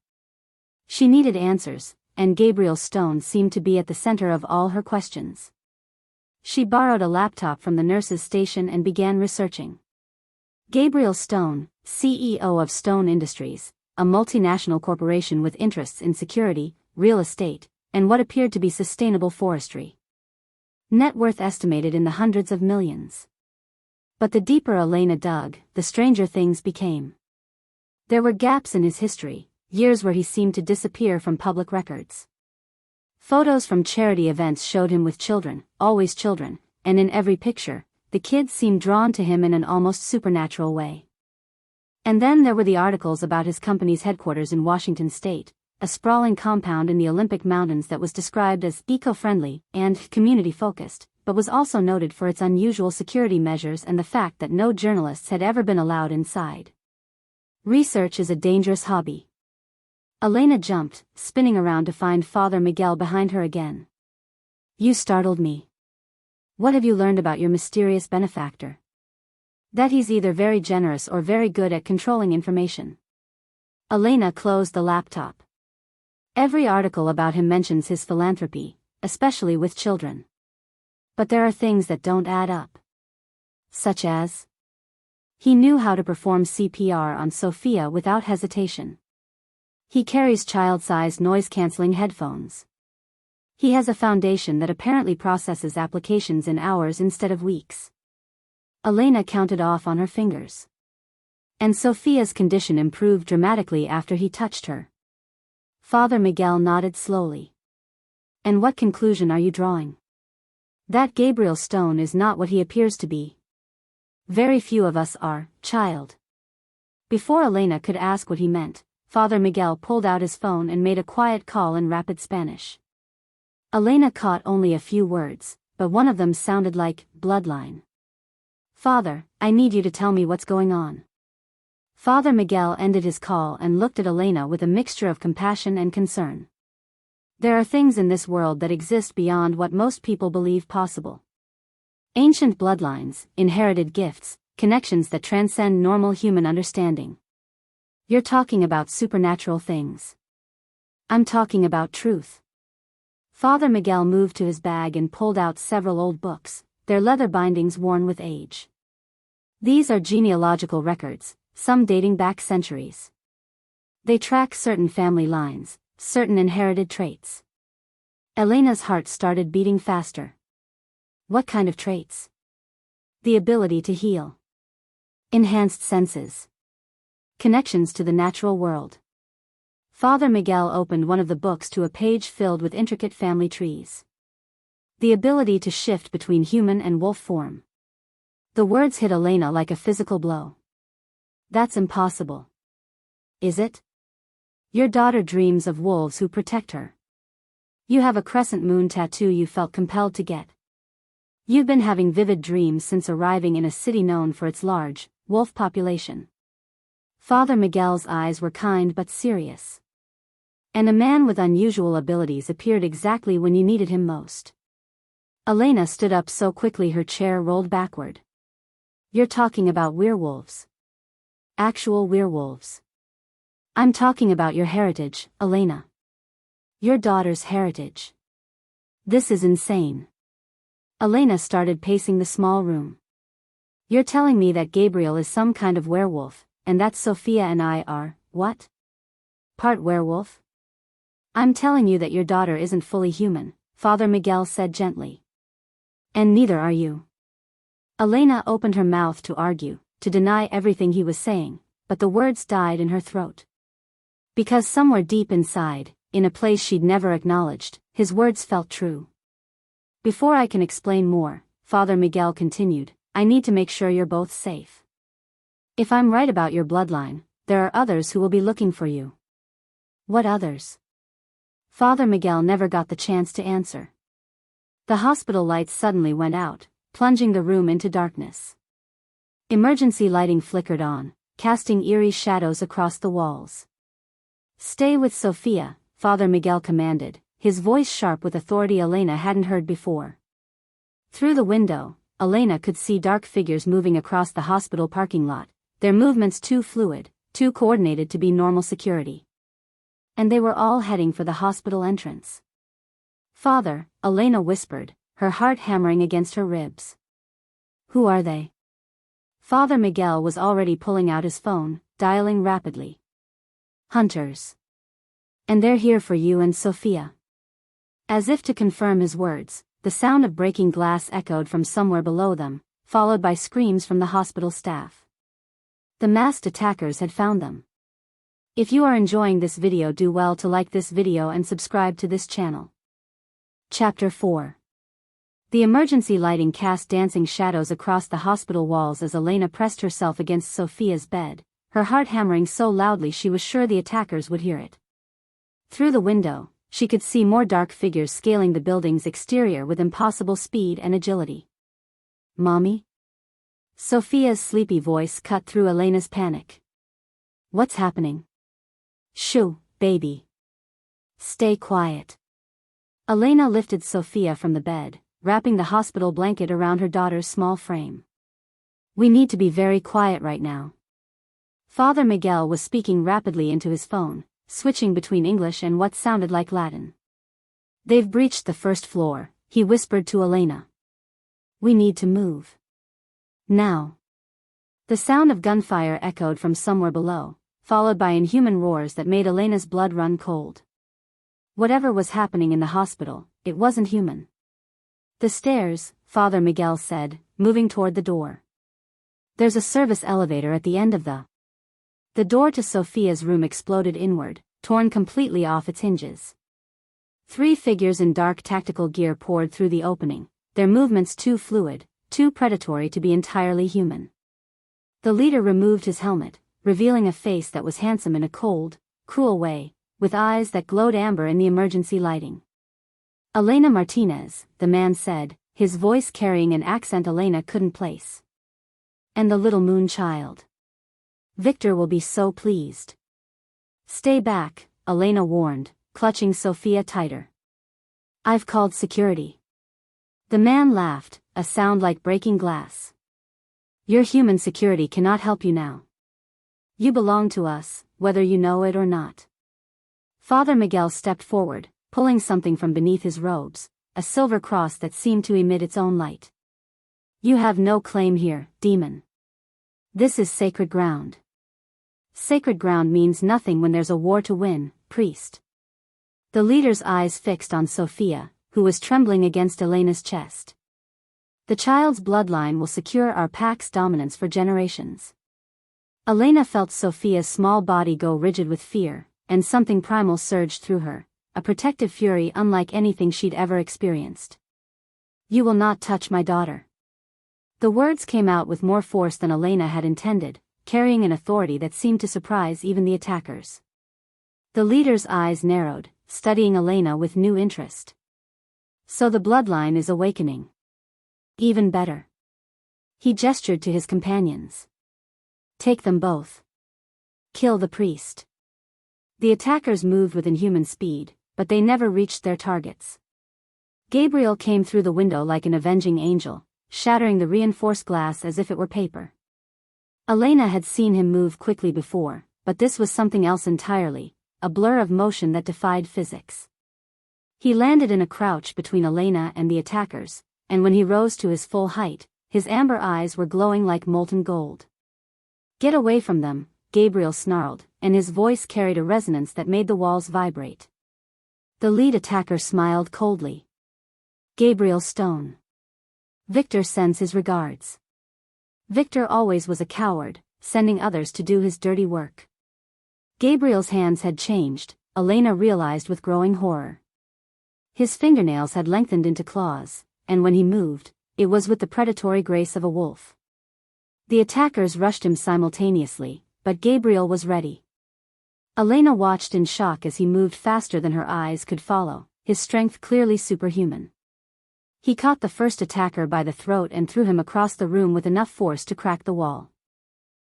She needed answers, and Gabriel Stone seemed to be at the center of all her questions. She borrowed a laptop from the nurse's station and began researching. Gabriel Stone, CEO of Stone Industries, a multinational corporation with interests in security, real estate, and what appeared to be sustainable forestry. Net worth estimated in the hundreds of millions. But the deeper Elena dug, the stranger things became. There were gaps in his history, years where he seemed to disappear from public records. Photos from charity events showed him with children, always children, and in every picture, the kids seemed drawn to him in an almost supernatural way. And then there were the articles about his company's headquarters in Washington state, a sprawling compound in the Olympic Mountains that was described as eco-friendly and community-focused, but was also noted for its unusual security measures and the fact that no journalists had ever been allowed inside. Research is a dangerous hobby. Elena jumped, spinning around to find Father Miguel behind her again. You startled me. What have you learned about your mysterious benefactor? That he's either very generous or very good at controlling information. Elena closed the laptop. Every article about him mentions his philanthropy, especially with children. But there are things that don't add up. Such as? He knew how to perform CPR on Sofia without hesitation. He carries child-sized noise-canceling headphones. He has a foundation that apparently processes applications in hours instead of weeks. Elena counted off on her fingers. And Sofia's condition improved dramatically after he touched her. Father Miguel nodded slowly. And what conclusion are you drawing? That Gabriel Stone is not what he appears to be. Very few of us are, child. Before Elena could ask what he meant, Father Miguel pulled out his phone and made a quiet call in rapid Spanish. Elena caught only a few words, but one of them sounded like, bloodline. Father, I need you to tell me what's going on. Father Miguel ended his call and looked at Elena with a mixture of compassion and concern. There are things in this world that exist beyond what most people believe possible. Ancient bloodlines, inherited gifts, connections that transcend normal human understanding. You're talking about supernatural things. I'm talking about truth. Father Miguel moved to his bag and pulled out several old books, their leather bindings worn with age. These are genealogical records, some dating back centuries. They track certain family lines, certain inherited traits. Elena's heart started beating faster. What kind of traits? The ability to heal. Enhanced senses. Connections to the natural world. Father Miguel opened one of the books to a page filled with intricate family trees. The ability to shift between human and wolf form. The words hit Elena like a physical blow. That's impossible. Is it? Your daughter dreams of wolves who protect her. You have a crescent moon tattoo you felt compelled to get. You've been having vivid dreams since arriving in a city known for its large, wolf population. Father Miguel's eyes were kind but serious. And a man with unusual abilities appeared exactly when you needed him most. Elena stood up so quickly her chair rolled backward. You're talking about werewolves. Actual werewolves. I'm talking about your heritage, Elena. Your daughter's heritage. This is insane. Elena started pacing the small room. You're telling me that Gabriel is some kind of werewolf, and that Sofia and I are, what? Part werewolf? I'm telling you that your daughter isn't fully human, Father Miguel said gently. And neither are you. Elena opened her mouth to argue, to deny everything he was saying, but the words died in her throat. Because somewhere deep inside, in a place she'd never acknowledged, his words felt true. Before I can explain more, Father Miguel continued, I need to make sure you're both safe. If I'm right about your bloodline, there are others who will be looking for you. What others? Father Miguel never got the chance to answer. The hospital lights suddenly went out, plunging the room into darkness. Emergency lighting flickered on, casting eerie shadows across the walls. Stay with Sofia, Father Miguel commanded, his voice sharp with authority Elena hadn't heard before. Through the window, Elena could see dark figures moving across the hospital parking lot, their movements too fluid, too coordinated to be normal security. And they were all heading for the hospital entrance. "Father," Elena whispered, her heart hammering against her ribs. "Who are they?" Father Miguel was already pulling out his phone, dialing rapidly. "Hunters. And they're here for you and Sofia." As if to confirm his words, the sound of breaking glass echoed from somewhere below them, followed by screams from the hospital staff. The masked attackers had found them. If you are enjoying this video, do well to like this video and subscribe to this channel. Chapter 4. The emergency lighting cast dancing shadows across the hospital walls as Elena pressed herself against Sofia's bed, her heart hammering so loudly she was sure the attackers would hear it. Through the window, she could see more dark figures scaling the building's exterior with impossible speed and agility. "Mommy?" Sofia's sleepy voice cut through Elena's panic. "What's happening?" "Shoo, baby. Stay quiet." Elena lifted Sofia from the bed, wrapping the hospital blanket around her daughter's small frame. "We need to be very quiet right now." Father Miguel was speaking rapidly into his phone, switching between English and what sounded like Latin. "They've breached the first floor," he whispered to Elena. "We need to move. Now." The sound of gunfire echoed from somewhere below, followed by inhuman roars that made Elena's blood run cold. Whatever was happening in the hospital, it wasn't human. "The stairs," Father Miguel said, moving toward the door. "There's a service elevator at the end of the..." The door to Sofia's room exploded inward, torn completely off its hinges. 3 figures in dark tactical gear poured through the opening, their movements too fluid, too predatory to be entirely human. The leader removed his helmet, revealing a face that was handsome in a cold, cruel way, with eyes that glowed amber in the emergency lighting. "Elena Martinez," the man said, his voice carrying an accent Elena couldn't place. "And the little moon child. Victor will be so pleased." "Stay back," Elena warned, clutching Sofia tighter. "I've called security." The man laughed, a sound like breaking glass. "Your human security cannot help you now. You belong to us, whether you know it or not." Father Miguel stepped forward, pulling something from beneath his robes, a silver cross that seemed to emit its own light. "You have no claim here, demon. This is sacred ground." "Sacred ground means nothing when there's a war to win, priest." The leader's eyes fixed on Sofia, who was trembling against Elena's chest. "The child's bloodline will secure our pack's dominance for generations." Elena felt Sofia's small body go rigid with fear, and something primal surged through her, a protective fury unlike anything she'd ever experienced. "You will not touch my daughter." The words came out with more force than Elena had intended, carrying an authority that seemed to surprise even the attackers. The leader's eyes narrowed, studying Elena with new interest. "So the bloodline is awakening. Even better." He gestured to his companions. "Take them both. Kill the priest." The attackers moved with inhuman speed, but they never reached their targets. Gabriel came through the window like an avenging angel, shattering the reinforced glass as if it were paper. Elena had seen him move quickly before, but this was something else entirely, a blur of motion that defied physics. He landed in a crouch between Elena and the attackers, and when he rose to his full height, his amber eyes were glowing like molten gold. "Get away from them," Gabriel snarled, and his voice carried a resonance that made the walls vibrate. The lead attacker smiled coldly. "Gabriel Stone. Victor sends his regards." Victor always was a coward, sending others to do his dirty work. Gabriel's hands had changed, Elena realized with growing horror. His fingernails had lengthened into claws, and when he moved, it was with the predatory grace of a wolf. The attackers rushed him simultaneously, but Gabriel was ready. Elena watched in shock as he moved faster than her eyes could follow, his strength clearly superhuman. He caught the first attacker by the throat and threw him across the room with enough force to crack the wall.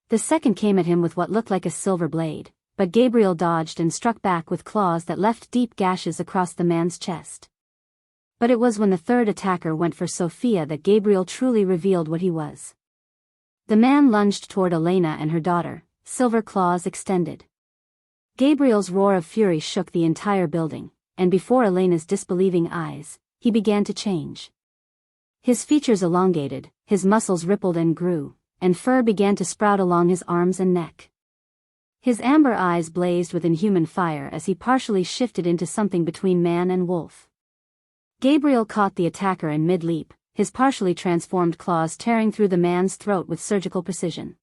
The second came at him with what looked like a silver blade, but Gabriel dodged and struck back with claws that left deep gashes across the man's chest. But it was when the third attacker went for Sofia that Gabriel truly revealed what he was. The man lunged toward Elena and her daughter, silver claws extended. Gabriel's roar of fury shook the entire building, and before Elena's disbelieving eyes, he began to change. His features elongated, his muscles rippled and grew, and fur began to sprout along his arms and neck. His amber eyes blazed with inhuman fire as he partially shifted into something between man and wolf. Gabriel caught the attacker in mid-leap, his partially transformed claws tearing through the man's throat with surgical precision.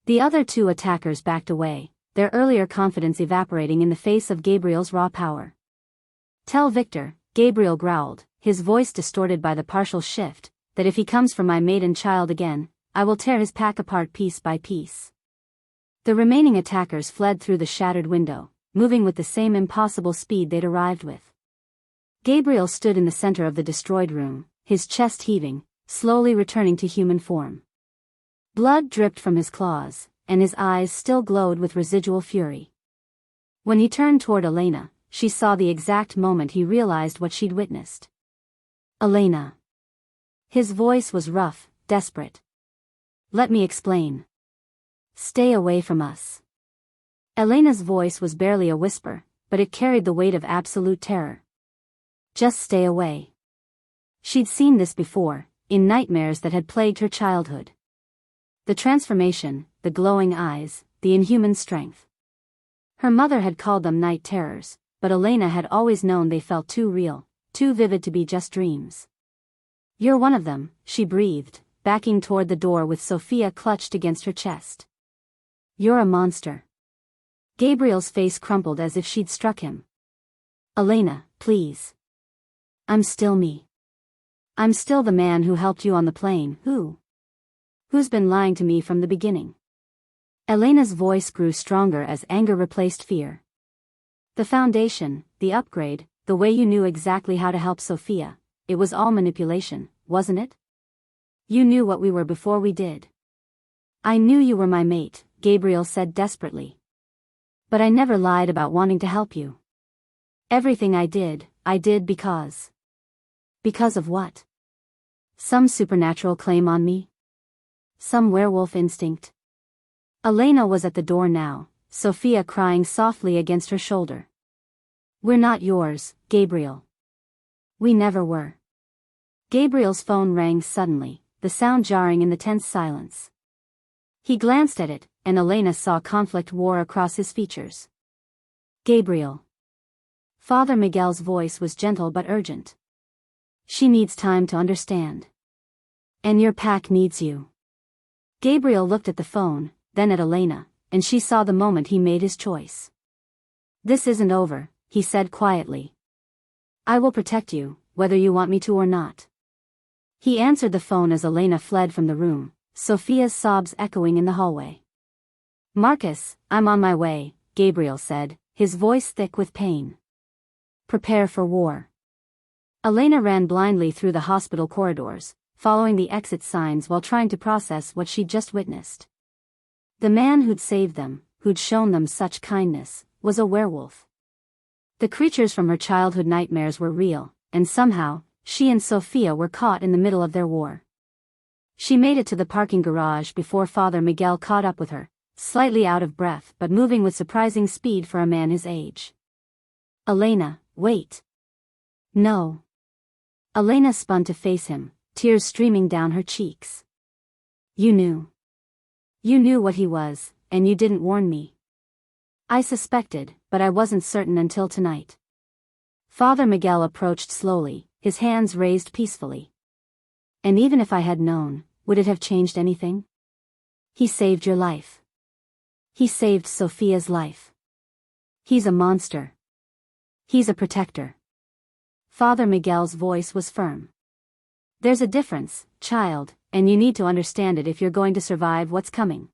The other two attackers backed away, their earlier confidence evaporating in the face of Gabriel's raw power. "Tell Victor," Gabriel growled, his voice distorted by the partial shift, "that if he comes for my maiden child again, I will tear his pack apart piece by piece." The remaining attackers fled through the shattered window, moving with the same impossible speed they'd arrived with. Gabriel stood in the center of the destroyed room, his chest heaving, slowly returning to human form. Blood dripped from his claws, and his eyes still glowed with residual fury. When he turned toward Elena, she saw the exact moment he realized what she'd witnessed. "Elena." His voice was rough, desperate. "Let me explain. Stay away from us." Elena's voice was barely a whisper, but it carried the weight of absolute terror. "Just stay away." She'd seen this before, in nightmares that had plagued her childhood. The transformation, the glowing eyes, the inhuman strength. Her mother had called them night terrors, but Elena had always known they felt too real, too vivid to be just dreams. "You're one of them," she breathed, backing toward the door with Sofia clutched against her chest. "You're a monster." Gabriel's face crumpled as if she'd struck him. "Elena, please. I'm still me. I'm still the man who helped you on the plane, who's been lying to me from the beginning." Elena's voice grew stronger as anger replaced fear. "The foundation, the upgrade, the way you knew exactly how to help Sofia, it was all manipulation, wasn't it? You knew what we were before we did." "I knew you were my mate," Gabriel said desperately. "But I never lied about wanting to help you. Everything I did because..." "Because of what? Some supernatural claim on me? Some werewolf instinct?" Elena was at the door now, Sofia crying softly against her shoulder. "We're not yours, Gabriel. We never were." Gabriel's phone rang suddenly, the sound jarring in the tense silence. He glanced at it, and Elena saw conflict war across his features. "Gabriel." Father Miguel's voice was gentle but urgent. "She needs time to understand. And your pack needs you." Gabriel looked at the phone, then at Elena, and she saw the moment he made his choice. "This isn't over," he said quietly. "I will protect you, whether you want me to or not." He answered the phone as Elena fled from the room, Sofia's sobs echoing in the hallway. "Marcus, I'm on my way," Gabriel said, his voice thick with pain. "Prepare for war." Elena ran blindly through the hospital corridors, following the exit signs while trying to process what she'd just witnessed. The man who'd saved them, who'd shown them such kindness, was a werewolf. The creatures from her childhood nightmares were real, and somehow, she and Sofia were caught in the middle of their war. She made it to the parking garage before Father Miguel caught up with her, slightly out of breath but moving with surprising speed for a man his age. "Elena, wait." "No." Elena spun to face him, tears streaming down her cheeks. "You knew. You knew what he was, and you didn't warn me." "I suspected, but I wasn't certain until tonight." Father Miguel approached slowly, his hands raised peacefully. "And even if I had known, would it have changed anything? He saved your life. He saved Sofia's life. He's a monster. He's a protector." Father Miguel's voice was firm. "There's a difference, child, and you need to understand it if you're going to survive what's coming."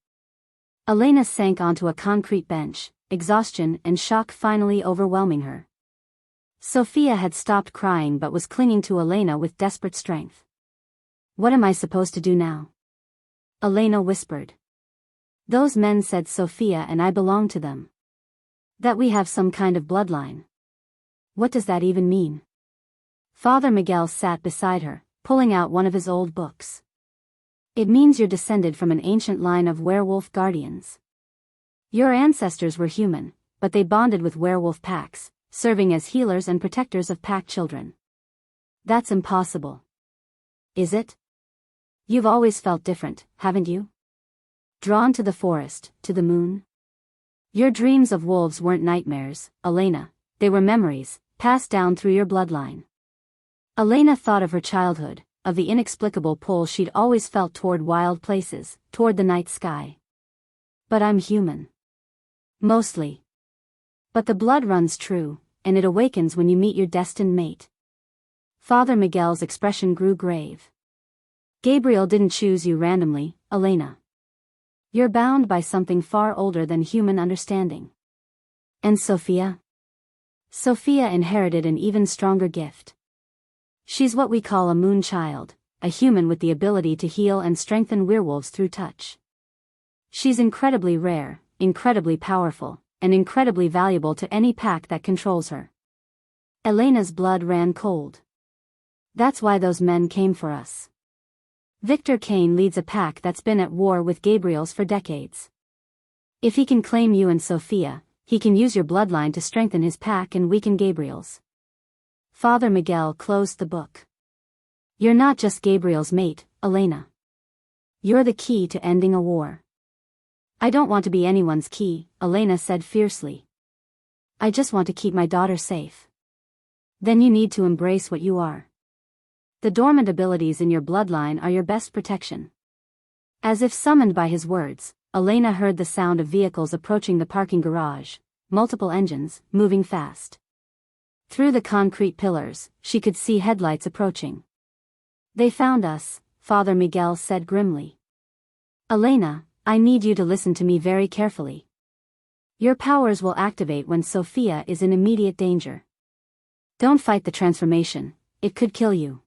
Elena sank onto a concrete bench, exhaustion and shock finally overwhelming her. Sofia had stopped crying but was clinging to Elena with desperate strength. "What am I supposed to do now?" Elena whispered. "Those men said Sofia and I belong to them. That we have some kind of bloodline. What does that even mean?" Father Miguel sat beside her, pulling out one of his old books. It means you're descended from an ancient line of werewolf guardians. Your ancestors were human, but they bonded with werewolf packs, serving as healers and protectors of pack children. That's impossible. Is it? You've always felt different, haven't you? Drawn to the forest, to the moon? Your dreams of wolves weren't nightmares, Elena, they were memories, passed down through your bloodline. Elena thought of her childhood, of the inexplicable pull she'd always felt toward wild places, toward the night sky. But I'm human. Mostly. But the blood runs true, and it awakens when you meet your destined mate. Father Miguel's expression grew grave. Gabriel didn't choose you randomly, Elena. You're bound by something far older than human understanding. And Sofia? Sofia inherited an even stronger gift. She's what we call a moon child, a human with the ability to heal and strengthen werewolves through touch. She's incredibly rare, incredibly powerful, and incredibly valuable to any pack that controls her. Elena's blood ran cold. That's why those men came for us. Victor Kane leads a pack that's been at war with Gabriel's for decades. If he can claim you and Sofia, he can use your bloodline to strengthen his pack and weaken Gabriel's. Father Miguel closed the book. You're not just Gabriel's mate, Elena. You're the key to ending a war. I don't want to be anyone's key, Elena said fiercely. I just want to keep my daughter safe. Then you need to embrace what you are. The dormant abilities in your bloodline are your best protection. As if summoned by his words, Elena heard the sound of vehicles approaching the parking garage, multiple engines, moving fast. Through the concrete pillars, she could see headlights approaching. They found us, Father Miguel said grimly. Elena, I need you to listen to me very carefully. Your powers will activate when Sofia is in immediate danger. Don't fight the transformation, it could kill you.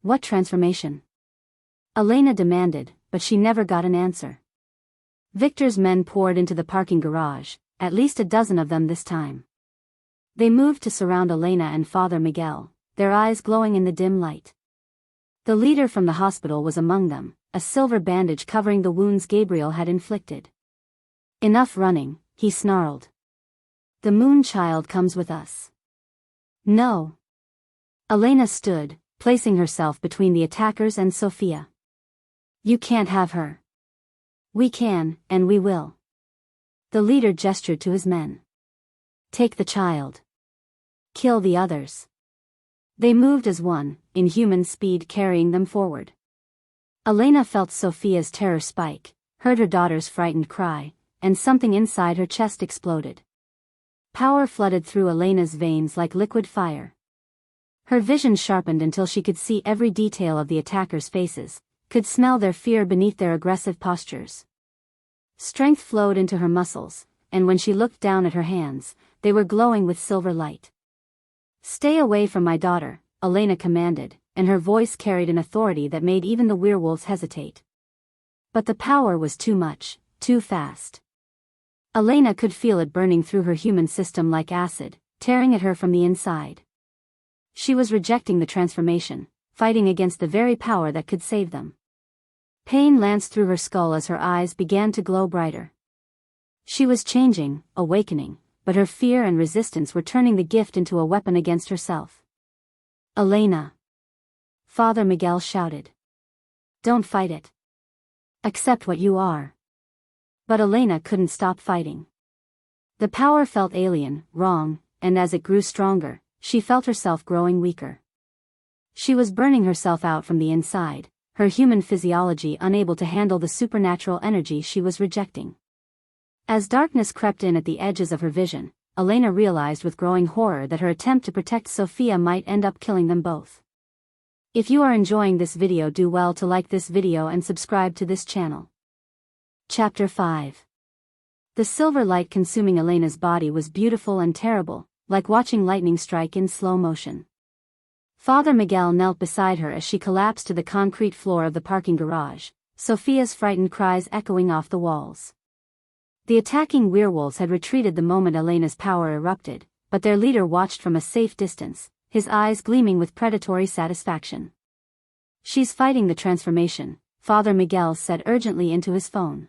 What transformation? Elena demanded, but she never got an answer. Victor's men poured into the parking garage, at least a dozen of them this time. They moved to surround Elena and Father Miguel, their eyes glowing in the dim light. The leader from the hospital was among them, a silver bandage covering the wounds Gabriel had inflicted. Enough running, he snarled. The moon child comes with us. No. Elena stood, placing herself between the attackers and Sofia. You can't have her. We can, and we will. The leader gestured to his men. Take the child. Kill the others. They moved as one, in human speed carrying them forward. Elena felt Sofia's terror spike, heard her daughter's frightened cry, and something inside her chest exploded. Power flooded through Elena's veins like liquid fire. Her vision sharpened until she could see every detail of the attackers' faces, could smell their fear beneath their aggressive postures. Strength flowed into her muscles, and when she looked down at her hands, they were glowing with silver light. Stay away from my daughter, Elena commanded, and her voice carried an authority that made even the werewolves hesitate. But the power was too much, too fast. Elena could feel it burning through her human system like acid, tearing at her from the inside. She was rejecting the transformation, fighting against the very power that could save them. Pain lanced through her skull as her eyes began to glow brighter. She was changing, awakening, but her fear and resistance were turning the gift into a weapon against herself. Elena! Father Miguel shouted. Don't fight it. Accept what you are. But Elena couldn't stop fighting. The power felt alien, wrong, and as it grew stronger, she felt herself growing weaker. She was burning herself out from the inside, her human physiology unable to handle the supernatural energy she was rejecting. As darkness crept in at the edges of her vision, Elena realized with growing horror that her attempt to protect Sofia might end up killing them both. If you are enjoying this video, do well to like this video and subscribe to this channel. Chapter 5. The silver light consuming Elena's body was beautiful and terrible, like watching lightning strike in slow motion. Father Miguel knelt beside her as she collapsed to the concrete floor of the parking garage, Sofia's frightened cries echoing off the walls. The attacking werewolves had retreated the moment Elena's power erupted, but their leader watched from a safe distance, his eyes gleaming with predatory satisfaction. "She's fighting the transformation," Father Miguel said urgently into his phone.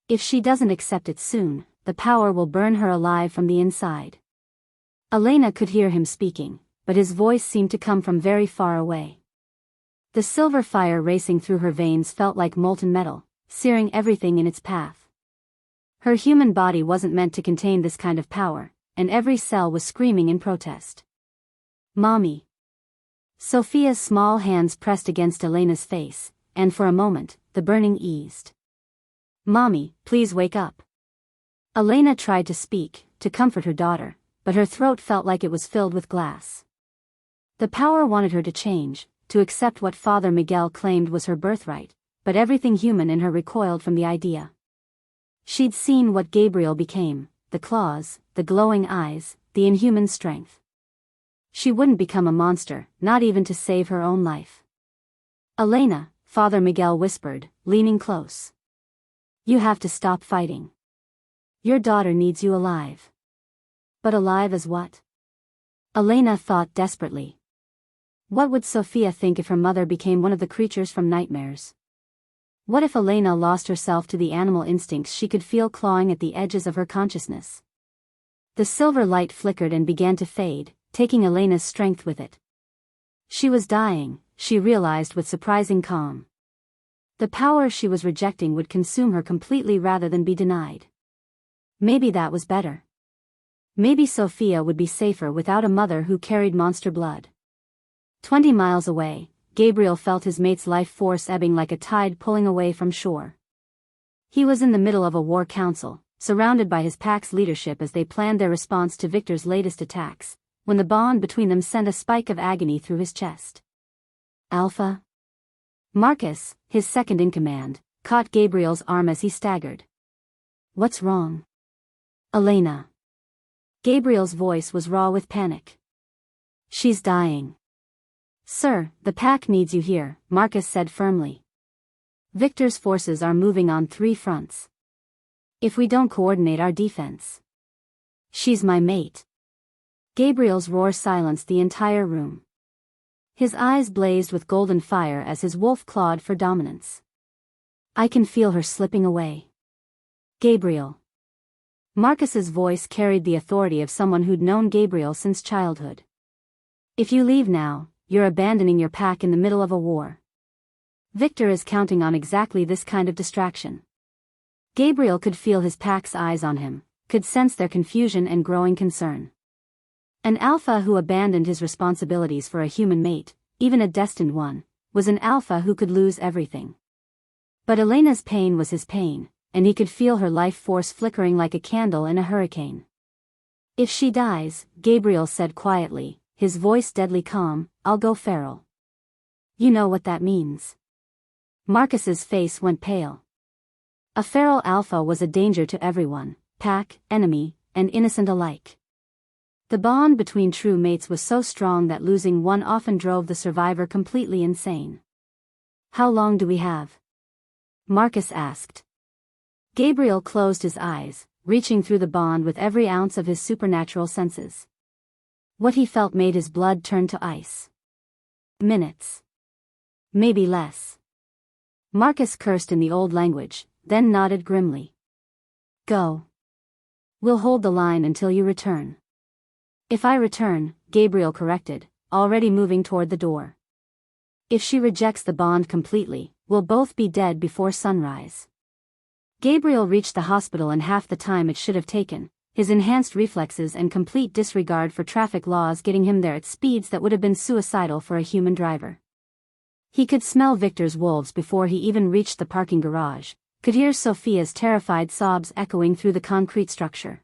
"If she doesn't accept it soon, the power will burn her alive from the inside." Elena could hear him speaking, but his voice seemed to come from very far away. The silver fire racing through her veins felt like molten metal, searing everything in its path. Her human body wasn't meant to contain this kind of power, and every cell was screaming in protest. "Mommy." Sofia's small hands pressed against Elena's face, and for a moment, the burning eased. "Mommy, please wake up." Elena tried to speak, to comfort her daughter, but her throat felt like it was filled with glass. The power wanted her to change, to accept what Father Miguel claimed was her birthright, but everything human in her recoiled from the idea. She'd seen what Gabriel became, the claws, the glowing eyes, the inhuman strength. She wouldn't become a monster, not even to save her own life. "Elena," Father Miguel whispered, leaning close. "You have to stop fighting. Your daughter needs you alive." But alive as what? Elena thought desperately. What would Sofia think if her mother became one of the creatures from nightmares? What if Elena lost herself to the animal instincts she could feel clawing at the edges of her consciousness? The silver light flickered and began to fade, taking Elena's strength with it. She was dying, she realized with surprising calm. The power she was rejecting would consume her completely rather than be denied. Maybe that was better. Maybe Sofia would be safer without a mother who carried monster blood. 20 miles away, Gabriel felt his mate's life force ebbing like a tide pulling away from shore. He was in the middle of a war council, surrounded by his pack's leadership as they planned their response to Victor's latest attacks, when the bond between them sent a spike of agony through his chest. "Alpha?" Marcus, his second in command, caught Gabriel's arm as he staggered. "What's wrong?" "Elena." Gabriel's voice was raw with panic. "She's dying." "Sir, the pack needs you here," Marcus said firmly. "Victor's forces are moving on 3 fronts. If we don't coordinate our defense." "She's my mate." Gabriel's roar silenced the entire room. His eyes blazed with golden fire as his wolf clawed for dominance. "I can feel her slipping away." "Gabriel." Marcus's voice carried the authority of someone who'd known Gabriel since childhood. "If you leave now, you're abandoning your pack in the middle of a war. Victor is counting on exactly this kind of distraction." Gabriel could feel his pack's eyes on him, could sense their confusion and growing concern. An alpha who abandoned his responsibilities for a human mate, even a destined one, was an alpha who could lose everything. But Elena's pain was his pain, and he could feel her life force flickering like a candle in a hurricane. "If she dies," Gabriel said quietly, his voice deadly calm, "I'll go feral." "You know what that means." Marcus's face went pale. A feral alpha was a danger to everyone, pack, enemy, and innocent alike. The bond between true mates was so strong that losing one often drove the survivor completely insane. "How long do we have?" Marcus asked. Gabriel closed his eyes, reaching through the bond with every ounce of his supernatural senses. What he felt made his blood turn to ice. "Minutes. Maybe less." Marcus cursed in the old language, then nodded grimly. "Go. We'll hold the line until you return." "If I return," Gabriel corrected, already moving toward the door. "If she rejects the bond completely, we'll both be dead before sunrise." Gabriel reached the hospital in half the time it should have taken, his enhanced reflexes and complete disregard for traffic laws getting him there at speeds that would have been suicidal for a human driver. He could smell Victor's wolves before he even reached the parking garage, could hear Sofia's terrified sobs echoing through the concrete structure.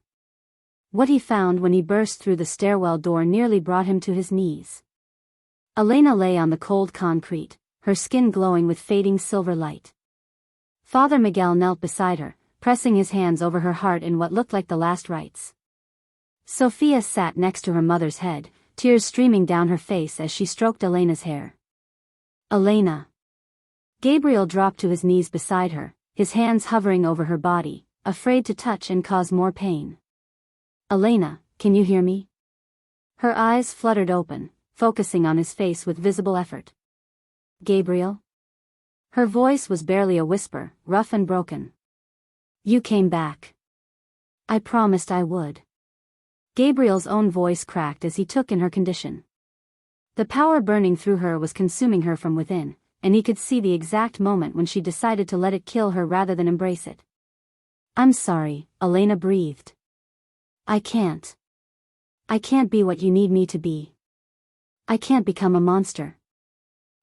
What he found when he burst through the stairwell door nearly brought him to his knees. Elena lay on the cold concrete, her skin glowing with fading silver light. Father Miguel knelt beside her, pressing his hands over her heart in what looked like the last rites. Sofia sat next to her mother's head, tears streaming down her face as she stroked Elena's hair. "Elena." Gabriel dropped to his knees beside her, his hands hovering over her body, afraid to touch and cause more pain. "Elena, can you hear me?" Her eyes fluttered open, focusing on his face with visible effort. Gabriel? Her voice was barely a whisper, rough and broken. You came back. I promised I would. Gabriel's own voice cracked as he took in her condition. The power burning through her was consuming her from within, and he could see the exact moment when she decided to let it kill her rather than embrace it. I'm sorry, Elena breathed. I can't. I can't be what you need me to be. I can't become a monster.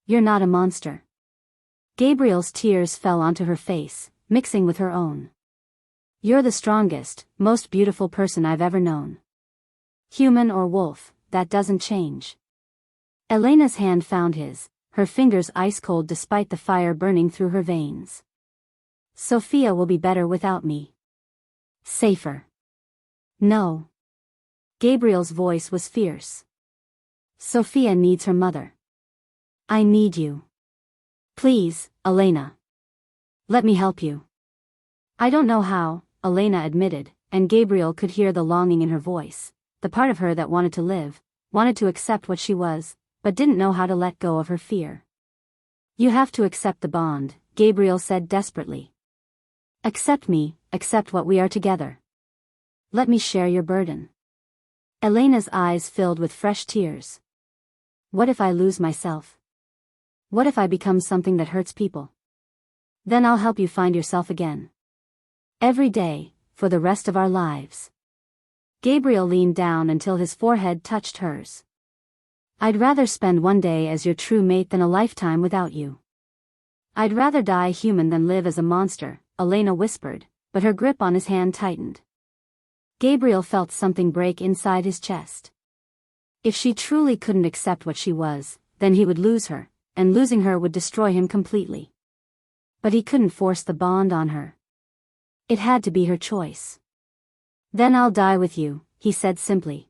You're not a monster. Gabriel's tears fell onto her face, mixing with her own. You're the strongest, most beautiful person I've ever known. Human or wolf, that doesn't change. Elena's hand found his, her fingers ice-cold despite the fire burning through her veins. Sofia will be better without me. Safer. No. Gabriel's voice was fierce. Sofia needs her mother. I need you. Please, Elena. Let me help you. I don't know how, Elena admitted, and Gabriel could hear the longing in her voice, the part of her that wanted to live, wanted to accept what she was, but didn't know how to let go of her fear. You have to accept the bond, Gabriel said desperately. Accept me, accept what we are together. Let me share your burden. Elena's eyes filled with fresh tears. What if I lose myself? What if I become something that hurts people? Then I'll help you find yourself again. Every day, for the rest of our lives. Gabriel leaned down until his forehead touched hers. I'd rather spend one day as your true mate than a lifetime without you. I'd rather die human than live as a monster, Elena whispered, but her grip on his hand tightened. Gabriel felt something break inside his chest. If she truly couldn't accept what she was, then he would lose her, and losing her would destroy him completely. But he couldn't force the bond on her. It had to be her choice. Then I'll die with you, he said simply.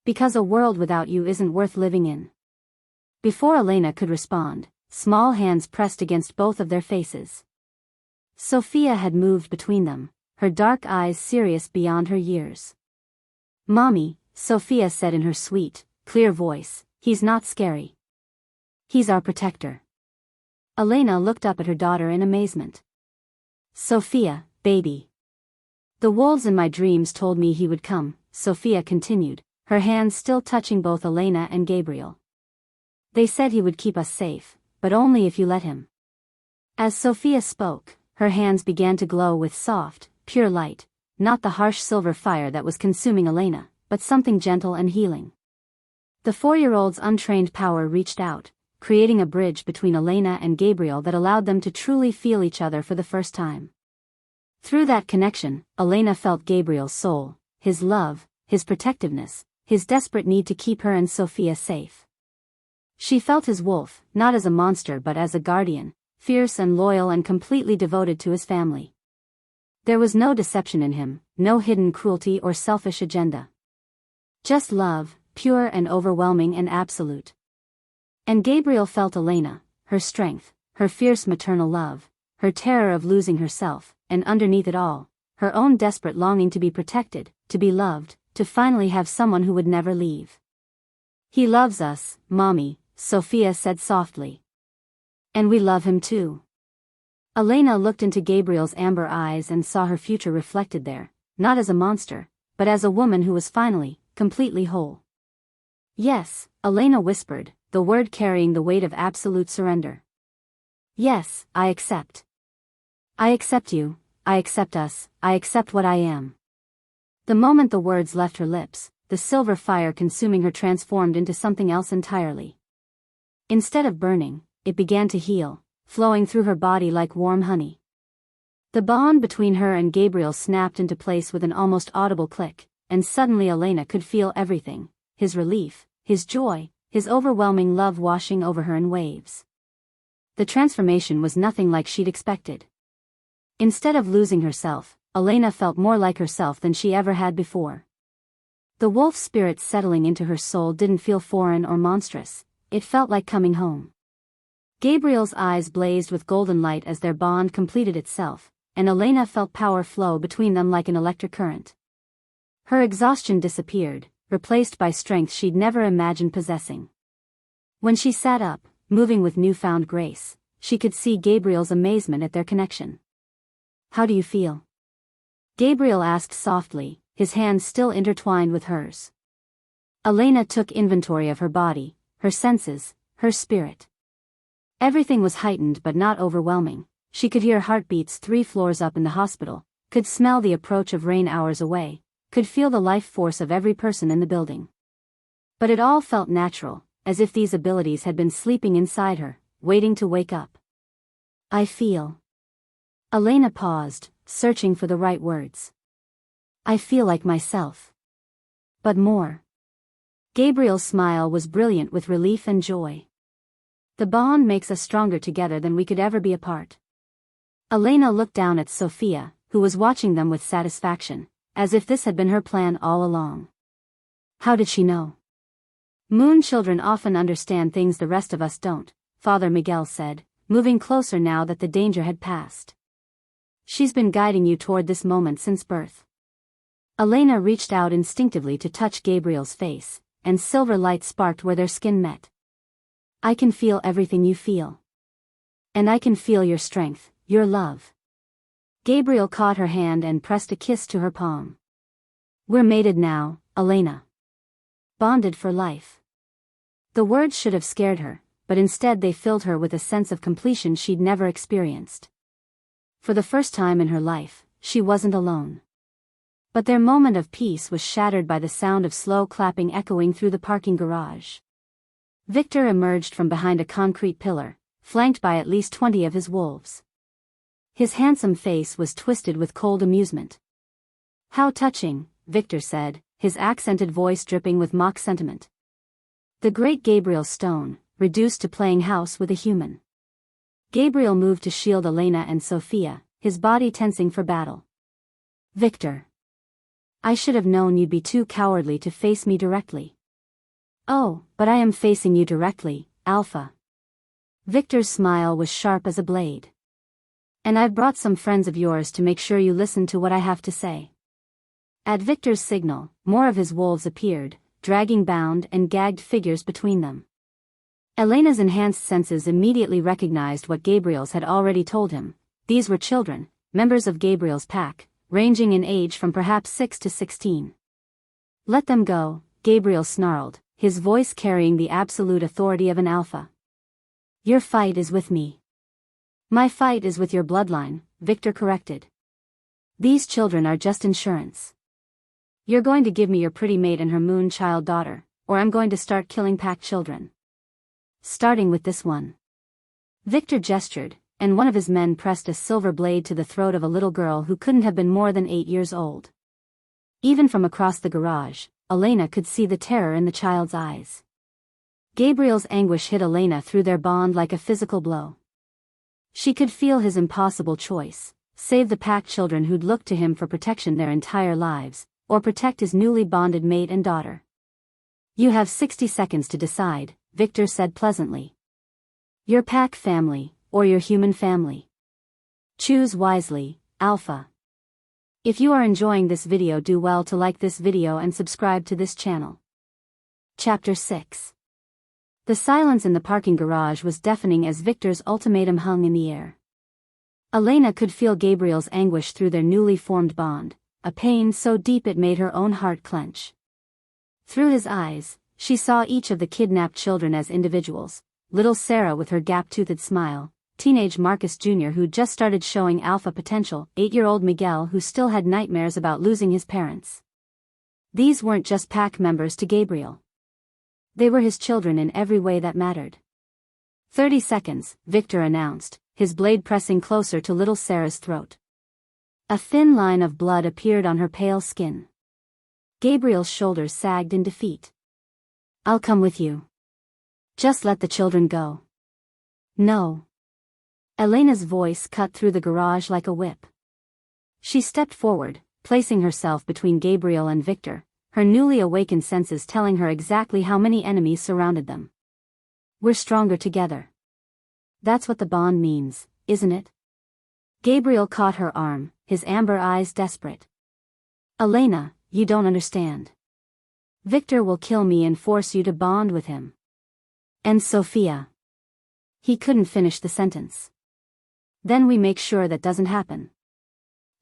Because a world without you isn't worth living in. Before Elena could respond, small hands pressed against both of their faces. Sofia had moved between them, her dark eyes serious beyond her years. Mommy, Sofia said in her sweet, clear voice, he's not scary. He's our protector. Elena looked up at her daughter in amazement. Sofia, baby. The wolves in my dreams told me he would come, Sofia continued, her hands still touching both Elena and Gabriel. They said he would keep us safe, but only if you let him. As Sofia spoke, her hands began to glow with soft, pure light, not the harsh silver fire that was consuming Elena, but something gentle and healing. The 4-year-old's untrained power reached out, creating a bridge between Elena and Gabriel that allowed them to truly feel each other for the first time. Through that connection, Elena felt Gabriel's soul, his love, his protectiveness, his desperate need to keep her and Sofia safe. She felt his wolf, not as a monster but as a guardian, fierce and loyal and completely devoted to his family. There was no deception in him, no hidden cruelty or selfish agenda. Just love, pure and overwhelming and absolute. And Gabriel felt Elena, her strength, her fierce maternal love, her terror of losing herself, and underneath it all, her own desperate longing to be protected, to be loved, to finally have someone who would never leave. He loves us, Mommy, Sofia said softly. And we love him too. Elena looked into Gabriel's amber eyes and saw her future reflected there, not as a monster, but as a woman who was finally, completely whole. Yes, Elena whispered, the word carrying the weight of absolute surrender. Yes, I accept. I accept you, I accept us, I accept what I am. The moment the words left her lips, the silver fire consuming her transformed into something else entirely. Instead of burning, it began to heal, flowing through her body like warm honey. The bond between her and Gabriel snapped into place with an almost audible click, and suddenly Elena could feel everything, his relief, his joy, his overwhelming love washing over her in waves. The transformation was nothing like she'd expected. Instead of losing herself, Elena felt more like herself than she ever had before. The wolf spirit settling into her soul didn't feel foreign or monstrous, it felt like coming home. Gabriel's eyes blazed with golden light as their bond completed itself, and Elena felt power flow between them like an electric current. Her exhaustion disappeared, replaced by strength she'd never imagined possessing. When she sat up, moving with newfound grace, she could see Gabriel's amazement at their connection. "How do you feel?" Gabriel asked softly, his hands still intertwined with hers. Elena took inventory of her body, her senses, her spirit. Everything was heightened but not overwhelming. She could hear heartbeats 3 floors up in the hospital, could smell the approach of rain hours away, could feel the life force of every person in the building. But it all felt natural, as if these abilities had been sleeping inside her, waiting to wake up. "I feel." Elena paused, searching for the right words. "I feel like myself. But more." Gabriel's smile was brilliant with relief and joy. "The bond makes us stronger together than we could ever be apart." Elena looked down at Sofia, who was watching them with satisfaction, as if this had been her plan all along. How did she know? "Moon children often understand things the rest of us don't," Father Miguel said, moving closer now that the danger had passed. "She's been guiding you toward this moment since birth." Elena reached out instinctively to touch Gabriel's face, and silver light sparked where their skin met. "I can feel everything you feel. And I can feel your strength, your love." Gabriel caught her hand and pressed a kiss to her palm. "We're mated now, Elena. Bonded for life." The words should have scared her, but instead they filled her with a sense of completion she'd never experienced. For the first time in her life, she wasn't alone. But their moment of peace was shattered by the sound of slow clapping echoing through the parking garage. Victor emerged from behind a concrete pillar, flanked by at least 20 of his wolves. His handsome face was twisted with cold amusement. "How touching," Victor said, his accented voice dripping with mock sentiment. The great Gabriel Stone, reduced to playing house with a human. Gabriel moved to shield Elena and Sofia, his body tensing for battle. "Victor. I should have known you'd be too cowardly to face me directly." "Oh, but I am facing you directly, Alpha." Victor's smile was sharp as a blade. "And I've brought some friends of yours to make sure you listen to what I have to say." At Victor's signal, more of his wolves appeared, dragging bound and gagged figures between them. Elena's enhanced senses immediately recognized what Gabriel's had already told him. These were children, members of Gabriel's pack, ranging in age from perhaps 6 to 16. "Let them go," Gabriel snarled, his voice carrying the absolute authority of an alpha. "Your fight is with me." "My fight is with your bloodline," Victor corrected. "These children are just insurance. You're going to give me your pretty mate and her moon child daughter, or I'm going to start killing pack children. Starting with this one." Victor gestured, and one of his men pressed a silver blade to the throat of a little girl who couldn't have been more than 8 years old. Even from across the garage, Elena could see the terror in the child's eyes. Gabriel's anguish hit Elena through their bond like a physical blow. She could feel his impossible choice: save the pack children who'd looked to him for protection their entire lives, or protect his newly bonded mate and daughter. "You have 60 seconds to decide," Victor said pleasantly. "Your pack family, or your human family. Choose wisely, Alpha." If you are enjoying this video, do well to like this video and subscribe to this channel. Chapter 6. The silence in the parking garage was deafening as Victor's ultimatum hung in the air. Elena could feel Gabriel's anguish through their newly formed bond, a pain so deep it made her own heart clench. Through his eyes, she saw each of the kidnapped children as individuals: little Sarah with her gap-toothed smile, teenage Marcus Jr. who'd just started showing alpha potential, 8-year-old Miguel who still had nightmares about losing his parents. These weren't just pack members to Gabriel. They were his children in every way that mattered. 30 seconds, Victor announced, his blade pressing closer to little Sarah's throat. A thin line of blood appeared on her pale skin. Gabriel's shoulders sagged in defeat. "I'll come with you. Just let the children go." "No." Elena's voice cut through the garage like a whip. She stepped forward, placing herself between Gabriel and Victor, her newly awakened senses telling her exactly how many enemies surrounded them. "We're stronger together. That's what the bond means, isn't it?" Gabriel caught her arm, his amber eyes desperate. "Elena, you don't understand." Victor will kill me and force you to bond with him. And Sofia. He couldn't finish the sentence. Then we make sure that doesn't happen.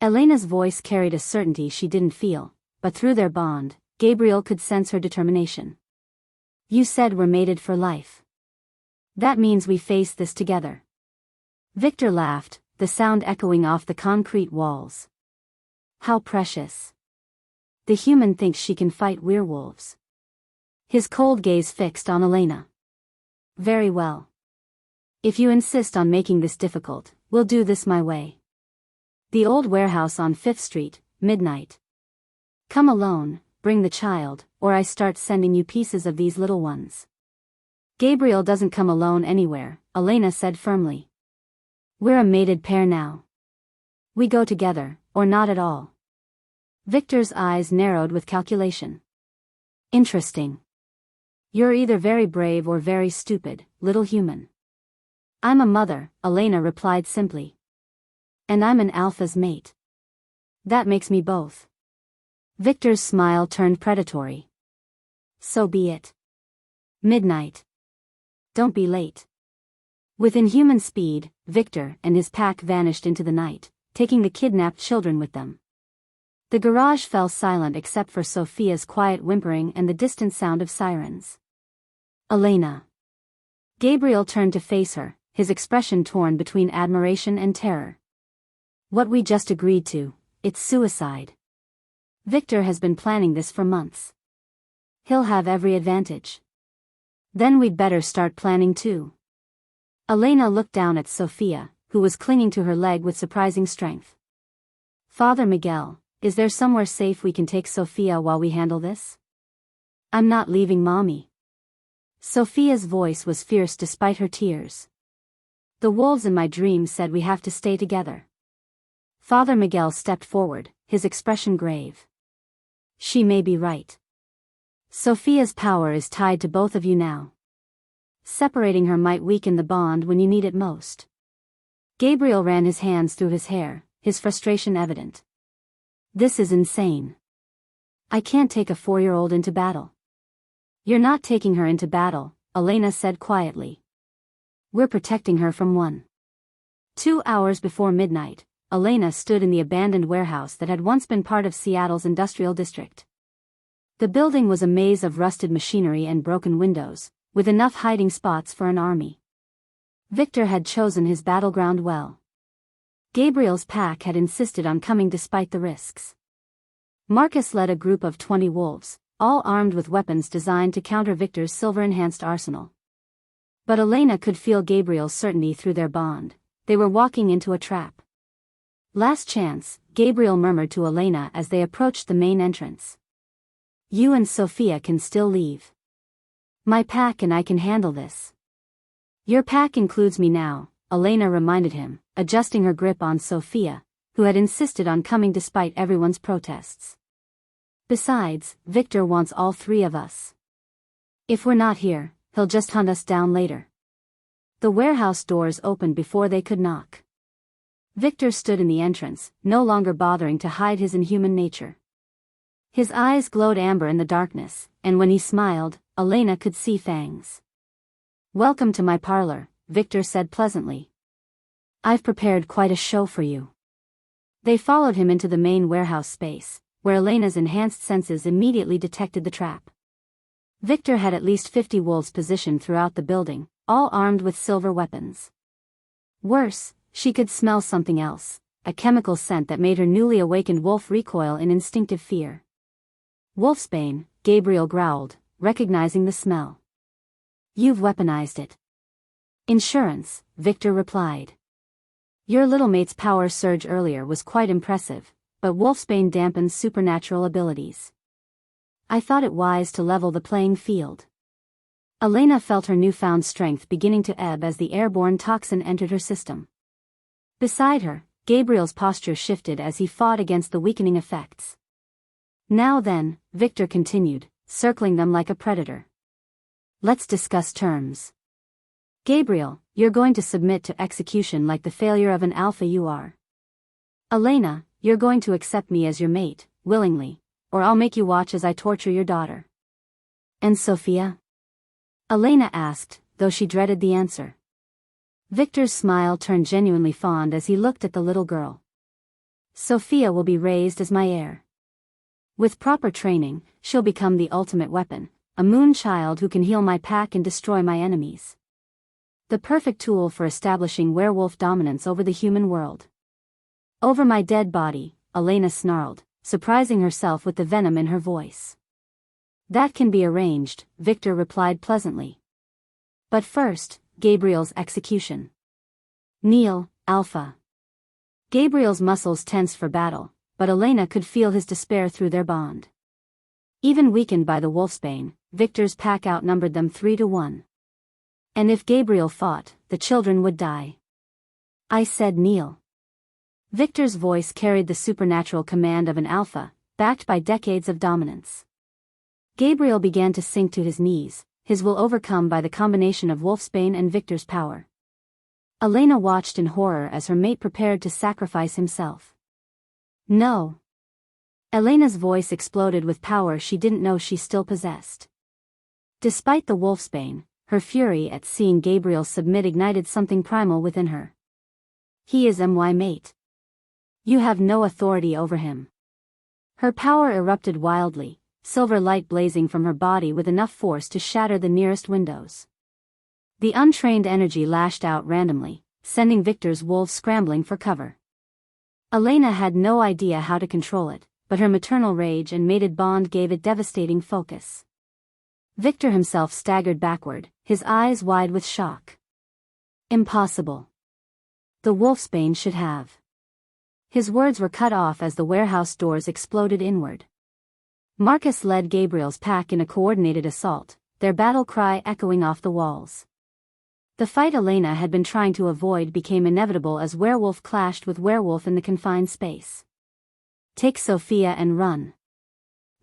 Elena's voice carried a certainty she didn't feel, but through their bond, Gabriel could sense her determination. You said we're mated for life. That means we face this together. Victor laughed, the sound echoing off the concrete walls. How precious. The human thinks she can fight werewolves. His cold gaze fixed on Elena. Very well. If you insist on making this difficult, we'll do this my way. The old warehouse on 5th Street, midnight. Come alone, bring the child, or I start sending you pieces of these little ones. Gabriel doesn't come alone anywhere, Elena said firmly. We're a mated pair now. We go together, or not at all. Victor's eyes narrowed with calculation. Interesting. You're either very brave or very stupid, little human. I'm a mother, Elena replied simply. And I'm an alpha's mate. That makes me both. Victor's smile turned predatory. So be it. Midnight. Don't be late. With inhuman speed, Victor and his pack vanished into the night, taking the kidnapped children with them. The garage fell silent except for Sofia's quiet whimpering and the distant sound of sirens. Elena. Gabriel turned to face her, his expression torn between admiration and terror. What we just agreed to, it's suicide. Victor has been planning this for months. He'll have every advantage. Then we'd better start planning too. Elena looked down at Sofia, who was clinging to her leg with surprising strength. Father Miguel, is there somewhere safe we can take Sofia while we handle this? I'm not leaving Mommy. Sofia's voice was fierce despite her tears. The wolves in my dreams said we have to stay together. Father Miguel stepped forward, his expression grave. She may be right. Sofia's power is tied to both of you now. Separating her might weaken the bond when you need it most. Gabriel ran his hands through his hair, his frustration evident. This is insane. I can't take a 4-year-old into battle. You're not taking her into battle, Elena said quietly. We're protecting her from one. 2 hours before midnight, Elena stood in the abandoned warehouse that had once been part of Seattle's industrial district. The building was a maze of rusted machinery and broken windows, with enough hiding spots for an army. Victor had chosen his battleground well. Gabriel's pack had insisted on coming despite the risks. Marcus led a group of 20 wolves, all armed with weapons designed to counter Victor's silver-enhanced arsenal. But Elena could feel Gabriel's certainty through their bond. They were walking into a trap. Last chance, Gabriel murmured to Elena as they approached the main entrance. You and Sofia can still leave. My pack and I can handle this. Your pack includes me now, Elena reminded him, adjusting her grip on Sofia, who had insisted on coming despite everyone's protests. Besides, Victor wants all 3 of us. If we're not here, he'll just hunt us down later. The warehouse doors opened before they could knock. Victor stood in the entrance, no longer bothering to hide his inhuman nature. His eyes glowed amber in the darkness, and when he smiled, Elena could see fangs. Welcome to my parlor, Victor said pleasantly. I've prepared quite a show for you. They followed him into the main warehouse space, where Elena's enhanced senses immediately detected the trap. Victor had at least 50 wolves positioned throughout the building, all armed with silver weapons. Worse, she could smell something else, a chemical scent that made her newly awakened wolf recoil in instinctive fear. Wolfsbane, Gabriel growled, recognizing the smell. You've weaponized it. Insurance, Victor replied. Your little mate's power surge earlier was quite impressive, but Wolfsbane dampens supernatural abilities. I thought it wise to level the playing field. Elena felt her newfound strength beginning to ebb as the airborne toxin entered her system. Beside her, Gabriel's posture shifted as he fought against the weakening effects. Now then, Victor continued, circling them like a predator. Let's discuss terms. Gabriel, you're going to submit to execution like the failure of an alpha you are. Elena, you're going to accept me as your mate, willingly, or I'll make you watch as I torture your daughter. And Sofia? Elena asked, though she dreaded the answer. Victor's smile turned genuinely fond as he looked at the little girl. Sofia will be raised as my heir. With proper training, she'll become the ultimate weapon, a moon child who can heal my pack and destroy my enemies. The perfect tool for establishing werewolf dominance over the human world. Over my dead body, Elena snarled, surprising herself with the venom in her voice. That can be arranged, Victor replied pleasantly. But first, Gabriel's execution. Kneel, Alpha. Gabriel's muscles tensed for battle, but Elena could feel his despair through their bond. Even weakened by the wolfsbane, Victor's pack outnumbered them 3-1. And if Gabriel fought, the children would die. I said kneel. Victor's voice carried the supernatural command of an alpha, backed by decades of dominance. Gabriel began to sink to his knees, his will overcome by the combination of wolfsbane and Victor's power. Elena watched in horror as her mate prepared to sacrifice himself. No. Elena's voice exploded with power she didn't know she still possessed. Despite the wolfsbane, her fury at seeing Gabriel submit ignited something primal within her. He is my mate. You have no authority over him. Her power erupted wildly, silver light blazing from her body with enough force to shatter the nearest windows. The untrained energy lashed out randomly, sending Victor's wolves scrambling for cover. Elena had no idea how to control it, but her maternal rage and mated bond gave it devastating focus. Victor himself staggered backward, his eyes wide with shock. Impossible. The wolfsbane should have. His words were cut off as the warehouse doors exploded inward. Marcus led Gabriel's pack in a coordinated assault, their battle cry echoing off the walls. The fight Elena had been trying to avoid became inevitable as Werewolf clashed with Werewolf in the confined space. Take Sofia and run.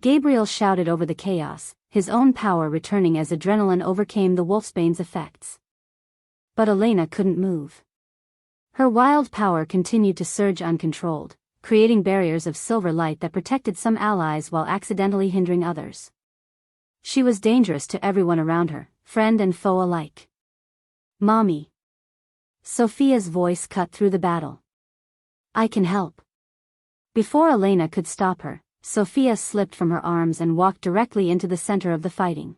Gabriel shouted over the chaos, his own power returning as adrenaline overcame the wolfsbane's effects. But Elena couldn't move. Her wild power continued to surge uncontrolled, creating barriers of silver light that protected some allies while accidentally hindering others. She was dangerous to everyone around her, friend and foe alike. Mommy. Sofia's voice cut through the battle. I can help. Before Elena could stop her, Sofia slipped from her arms and walked directly into the center of the fighting.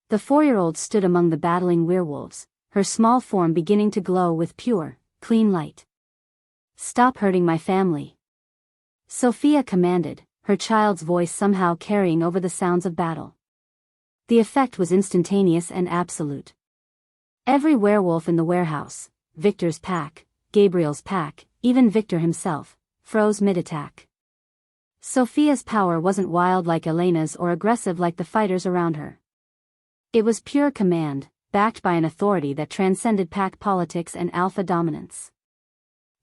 The 4-year-old stood among the battling werewolves, her small form beginning to glow with pure, clean light. Stop hurting my family. Sofia commanded, her child's voice somehow carrying over the sounds of battle. The effect was instantaneous and absolute. Every werewolf in the warehouse, Victor's pack, Gabriel's pack, even Victor himself, froze mid-attack. Sofia's power wasn't wild like Elena's or aggressive like the fighters around her. It was pure command, backed by an authority that transcended pack politics and alpha dominance.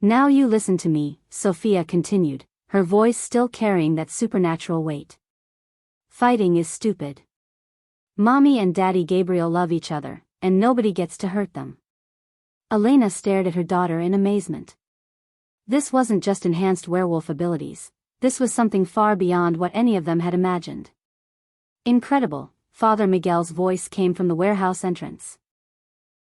Now you listen to me, Sofia continued, her voice still carrying that supernatural weight. Fighting is stupid. Mommy and Daddy Gabriel love each other, and nobody gets to hurt them. Elena stared at her daughter in amazement. This wasn't just enhanced werewolf abilities, this was something far beyond what any of them had imagined. Incredible, Father Miguel's voice came from the warehouse entrance.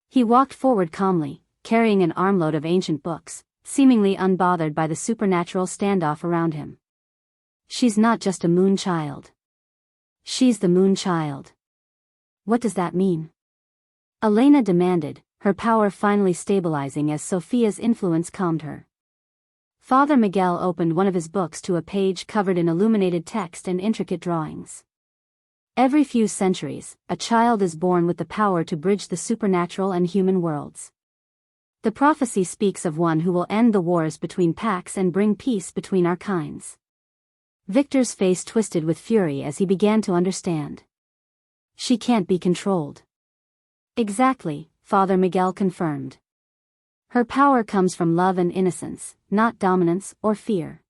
He walked forward calmly, carrying an armload of ancient books, seemingly unbothered by the supernatural standoff around him. She's not just a moon child. She's the moon child. What does that mean? Elena demanded, her power finally stabilizing as Sofia's influence calmed her. Father Miguel opened one of his books to a page covered in illuminated text and intricate drawings. Every few centuries, a child is born with the power to bridge the supernatural and human worlds. The prophecy speaks of one who will end the wars between packs and bring peace between our kinds. Victor's face twisted with fury as he began to understand. She can't be controlled. Exactly, Father Miguel confirmed. Her power comes from love and innocence, not dominance or fear.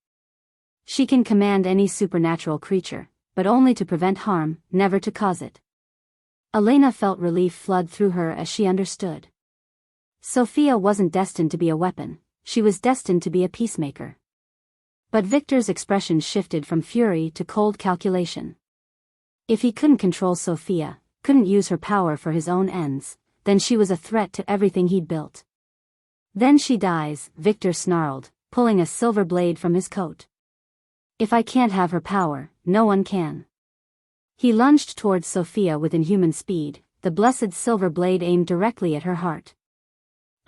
She can command any supernatural creature, but only to prevent harm, never to cause it. Elena felt relief flood through her as she understood. Sofia wasn't destined to be a weapon, she was destined to be a peacemaker. But Victor's expression shifted from fury to cold calculation. If he couldn't control Sofia, couldn't use her power for his own ends, then she was a threat to everything he'd built. Then she dies, Victor snarled, pulling a silver blade from his coat. If I can't have her power, no one can. He lunged towards Sofia with inhuman speed, the blessed silver blade aimed directly at her heart.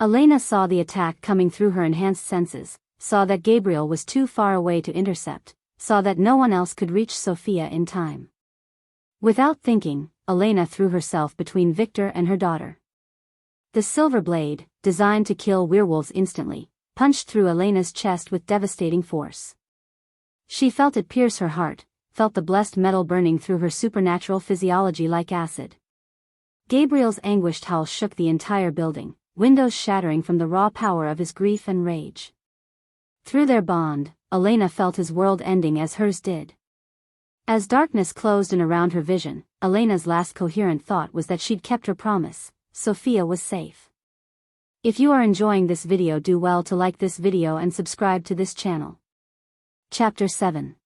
Elena saw the attack coming through her enhanced senses, saw that Gabriel was too far away to intercept, saw that no one else could reach Sofia in time. Without thinking, Elena threw herself between Victor and her daughter. The silver blade, designed to kill werewolves instantly, punched through Elena's chest with devastating force. She felt it pierce her heart, felt the blessed metal burning through her supernatural physiology like acid. Gabriel's anguished howl shook the entire building, windows shattering from the raw power of his grief and rage. Through their bond, Elena felt his world ending as hers did. As darkness closed in around her vision, Elena's last coherent thought was that she'd kept her promise. Sofia was safe. If you are enjoying this video, do well to like this video and subscribe to this channel. Chapter 7.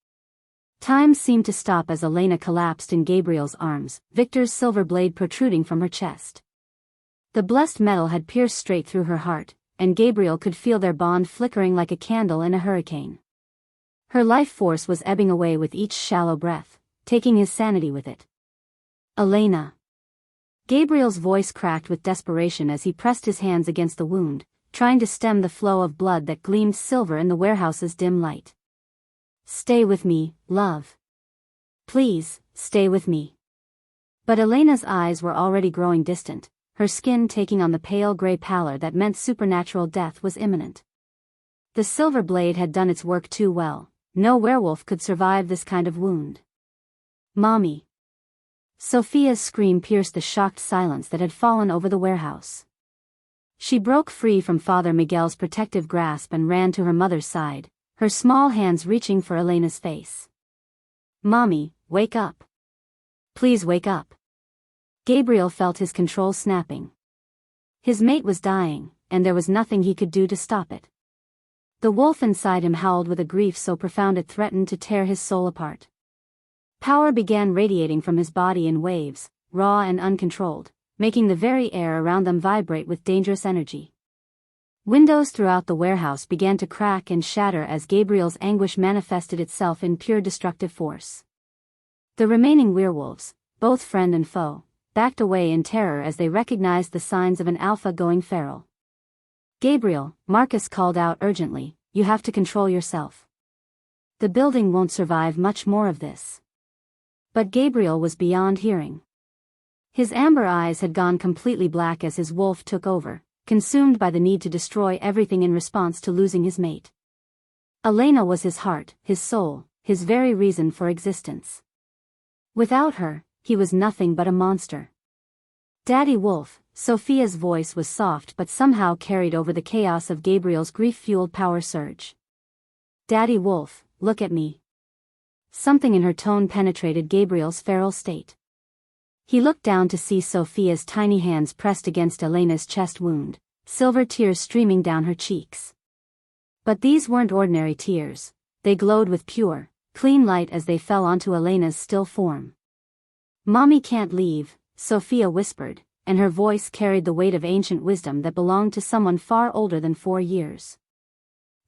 Time seemed to stop as Elena collapsed in Gabriel's arms, Victor's silver blade protruding from her chest. The blessed metal had pierced straight through her heart, and Gabriel could feel their bond flickering like a candle in a hurricane. Her life force was ebbing away with each shallow breath, taking his sanity with it. Elena. Gabriel's voice cracked with desperation as he pressed his hands against the wound, trying to stem the flow of blood that gleamed silver in the warehouse's dim light. Stay with me, love. Please, stay with me. But Elena's eyes were already growing distant, her skin taking on the pale gray pallor that meant supernatural death was imminent. The silver blade had done its work too well. No werewolf could survive this kind of wound. Mommy. Sofia's scream pierced the shocked silence that had fallen over the warehouse. She broke free from Father Miguel's protective grasp and ran to her mother's side, her small hands reaching for Elena's face. Mommy, wake up. Please wake up. Gabriel felt his control snapping. His mate was dying, and there was nothing he could do to stop it. The wolf inside him howled with a grief so profound it threatened to tear his soul apart. Power began radiating from his body in waves, raw and uncontrolled, making the very air around them vibrate with dangerous energy. Windows throughout the warehouse began to crack and shatter as Gabriel's anguish manifested itself in pure destructive force. The remaining werewolves, both friend and foe, backed away in terror as they recognized the signs of an alpha going feral. Gabriel, Marcus called out urgently, you have to control yourself. The building won't survive much more of this. But Gabriel was beyond hearing. His amber eyes had gone completely black as his wolf took over, consumed by the need to destroy everything in response to losing his mate. Elena was his heart, his soul, his very reason for existence. Without her, he was nothing but a monster. Daddy Wolf. Sofia's voice was soft but somehow carried over the chaos of Gabriel's grief-fueled power surge. Daddy Wolf, look at me. Something in her tone penetrated Gabriel's feral state. He looked down to see Sofia's tiny hands pressed against Elena's chest wound, silver tears streaming down her cheeks. But these weren't ordinary tears, they glowed with pure, clean light as they fell onto Elena's still form. Mommy can't leave, Sofia whispered, and her voice carried the weight of ancient wisdom that belonged to someone far older than 4 years.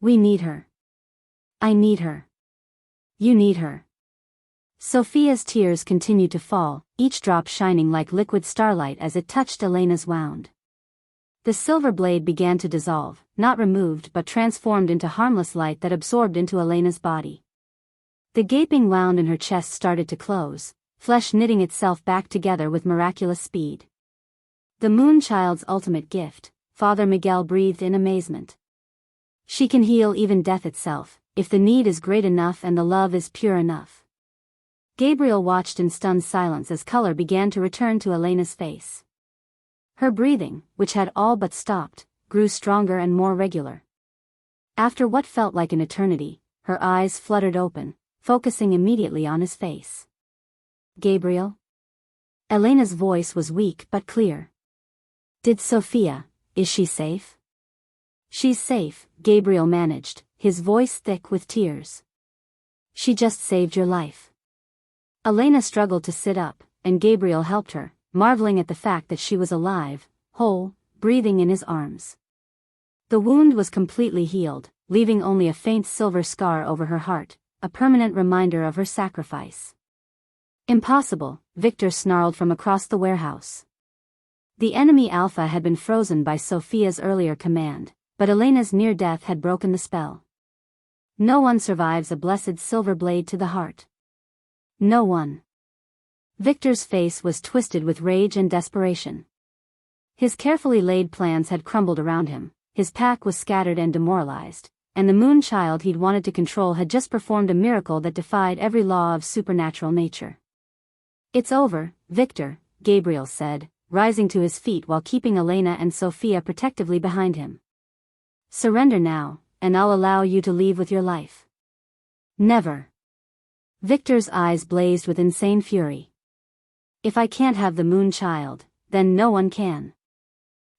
We need her. I need her. You need her. Sofia's tears continued to fall, each drop shining like liquid starlight as it touched Elena's wound. The silver blade began to dissolve, not removed but transformed into harmless light that absorbed into Elena's body. The gaping wound in her chest started to close, flesh knitting itself back together with miraculous speed. The Moonchild's ultimate gift, Father Miguel breathed in amazement. She can heal even death itself, if the need is great enough and the love is pure enough. Gabriel watched in stunned silence as color began to return to Elena's face. Her breathing, which had all but stopped, grew stronger and more regular. After what felt like an eternity, her eyes fluttered open, focusing immediately on his face. Gabriel? Elena's voice was weak but clear. Did Sofia, is she safe? She's safe, Gabriel managed, his voice thick with tears. She just saved your life. Elena struggled to sit up, and Gabriel helped her, marveling at the fact that she was alive, whole, breathing in his arms. The wound was completely healed, leaving only a faint silver scar over her heart, a permanent reminder of her sacrifice. Impossible, Victor snarled from across the warehouse. The enemy Alpha had been frozen by Sofia's earlier command, but Elena's near death had broken the spell. No one survives a blessed silver blade to the heart. No one. Victor's face was twisted with rage and desperation. His carefully laid plans had crumbled around him, his pack was scattered and demoralized, and the moon child he'd wanted to control had just performed a miracle that defied every law of supernatural nature. "It's over, Victor," Gabriel said, rising to his feet while keeping Elena and Sofia protectively behind him. "Surrender now, and I'll allow you to leave with your life." "Never." Victor's eyes blazed with insane fury. "If I can't have the moon child, then no one can."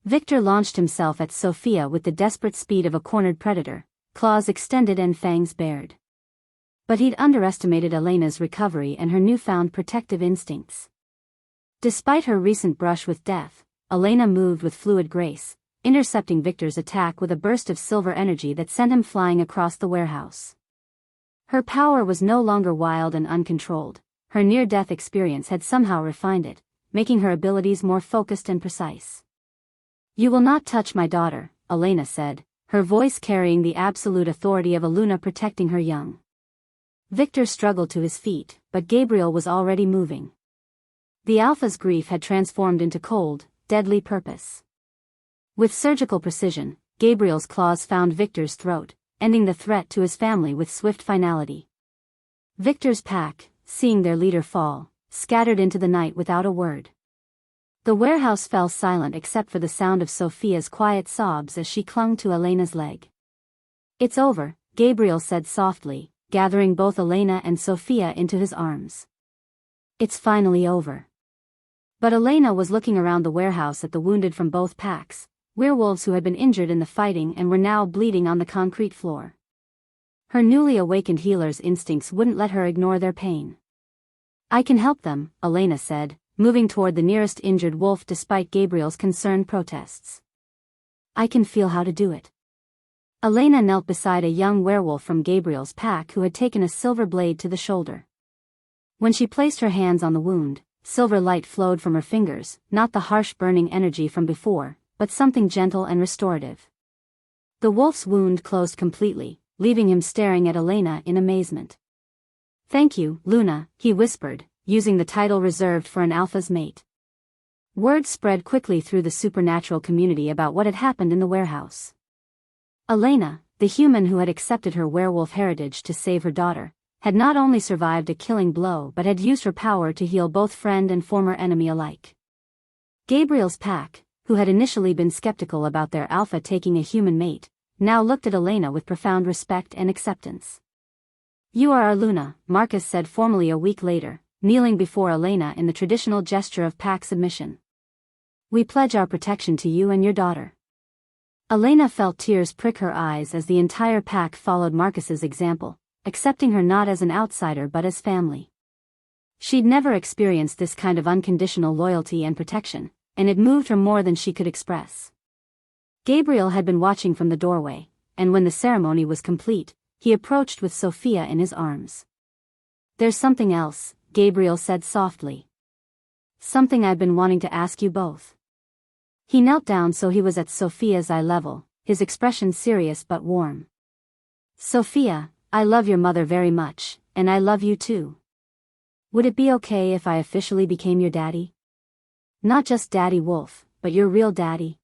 Victor launched himself at Sofia with the desperate speed of a cornered predator, claws extended and fangs bared. But he'd underestimated Elena's recovery and her newfound protective instincts. Despite her recent brush with death, Elena moved with fluid grace, intercepting Victor's attack with a burst of silver energy that sent him flying across the warehouse. Her power was no longer wild and uncontrolled, her near-death experience had somehow refined it, making her abilities more focused and precise. "You will not touch my daughter," Elena said, her voice carrying the absolute authority of a Luna protecting her young. Victor struggled to his feet, but Gabriel was already moving. The Alpha's grief had transformed into cold, deadly purpose. With surgical precision, Gabriel's claws found Victor's throat, ending the threat to his family with swift finality. Victor's pack, seeing their leader fall, scattered into the night without a word. The warehouse fell silent except for the sound of Sofia's quiet sobs as she clung to Elena's leg. "It's over," Gabriel said softly, gathering both Elena and Sofia into his arms. "It's finally over." But Elena was looking around the warehouse at the wounded from both packs, werewolves who had been injured in the fighting and were now bleeding on the concrete floor. Her newly awakened healer's instincts wouldn't let her ignore their pain. "I can help them," Elena said, moving toward the nearest injured wolf despite Gabriel's concerned protests. "I can feel how to do it." Elena knelt beside a young werewolf from Gabriel's pack who had taken a silver blade to the shoulder. When she placed her hands on the wound, silver light flowed from her fingers, not the harsh burning energy from before, but something gentle and restorative. The wolf's wound closed completely, leaving him staring at Elena in amazement. "Thank you, Luna," he whispered, using the title reserved for an Alpha's mate. Word spread quickly through the supernatural community about what had happened in the warehouse. Elena, the human who had accepted her werewolf heritage to save her daughter, had not only survived a killing blow but had used her power to heal both friend and former enemy alike. Gabriel's pack, who had initially been skeptical about their Alpha taking a human mate, now looked at Elena with profound respect and acceptance. "You are our Luna," Marcus said formally a week later, kneeling before Elena in the traditional gesture of pack submission. "We pledge our protection to you and your daughter." Elena felt tears prick her eyes as the entire pack followed Marcus's example, accepting her not as an outsider but as family. She'd never experienced this kind of unconditional loyalty and protection, and it moved her more than she could express. Gabriel had been watching from the doorway, and when the ceremony was complete, he approached with Sofia in his arms. "There's something else," Gabriel said softly. "Something I've been wanting to ask you both." He knelt down so he was at Sofia's eye level, his expression serious but warm. "Sofia, I love your mother very much, and I love you too. Would it be okay if I officially became your daddy? Not just Daddy Wolf, but your real daddy?"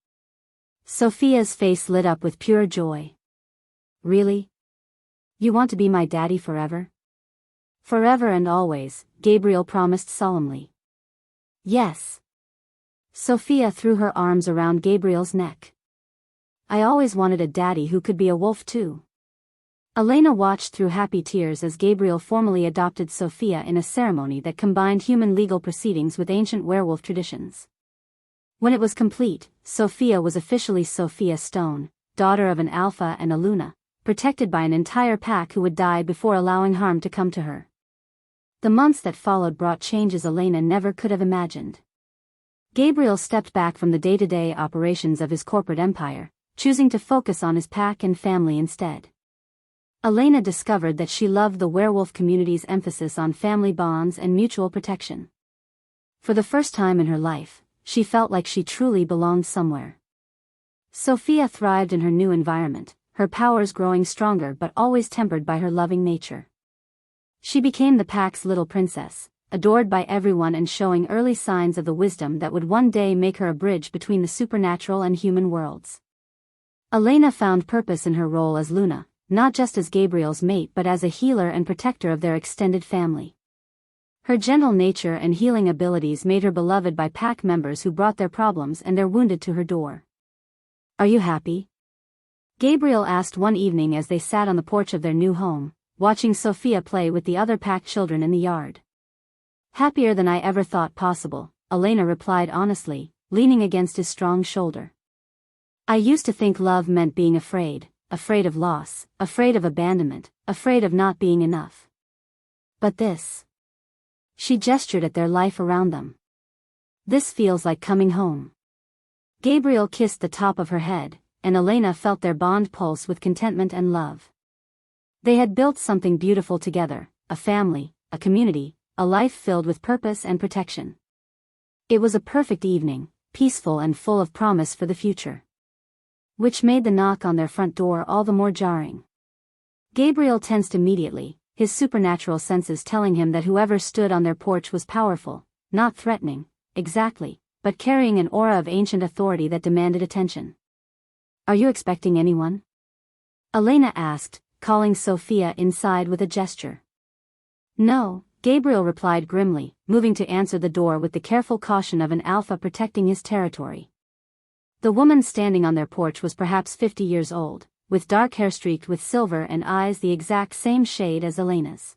Sofia's face lit up with pure joy. "Really? You want to be my daddy forever?" "Forever and always," Gabriel promised solemnly. "Yes." Sofia threw her arms around Gabriel's neck. "I always wanted a daddy who could be a wolf too." Elena watched through happy tears as Gabriel formally adopted Sofia in a ceremony that combined human legal proceedings with ancient werewolf traditions. When it was complete, Sofia was officially Sofia Stone, daughter of an Alpha and a Luna, protected by an entire pack who would die before allowing harm to come to her. The months that followed brought changes Elena never could have imagined. Gabriel stepped back from the day-to-day operations of his corporate empire, choosing to focus on his pack and family instead. Elena discovered that she loved the werewolf community's emphasis on family bonds and mutual protection. For the first time in her life, she felt like she truly belonged somewhere. Sofia thrived in her new environment, her powers growing stronger but always tempered by her loving nature. She became the pack's little princess, adored by everyone and showing early signs of the wisdom that would one day make her a bridge between the supernatural and human worlds. Elena found purpose in her role as Luna, not just as Gabriel's mate but as a healer and protector of their extended family. Her gentle nature and healing abilities made her beloved by pack members who brought their problems and their wounded to her door. "Are you happy?" Gabriel asked one evening as they sat on the porch of their new home, watching Sofia play with the other pack children in the yard. "Happier than I ever thought possible," Elena replied honestly, leaning against his strong shoulder. "I used to think love meant being afraid of loss, afraid of abandonment, afraid of not being enough. But this..." She gestured at their life around them. "This feels like coming home." Gabriel kissed the top of her head, and Elena felt their bond pulse with contentment and love. They had built something beautiful together, a family, a community, a life filled with purpose and protection. It was a perfect evening, peaceful and full of promise for the future. Which made the knock on their front door all the more jarring. Gabriel tensed immediately, his supernatural senses telling him that whoever stood on their porch was powerful, not threatening, exactly, but carrying an aura of ancient authority that demanded attention. "Are you expecting anyone?" Elena asked, calling Sofia inside with a gesture. "No," Gabriel replied grimly, moving to answer the door with the careful caution of an alpha protecting his territory. The woman standing on their porch was perhaps 50 years old, with dark hair streaked with silver and eyes the exact same shade as Elena's.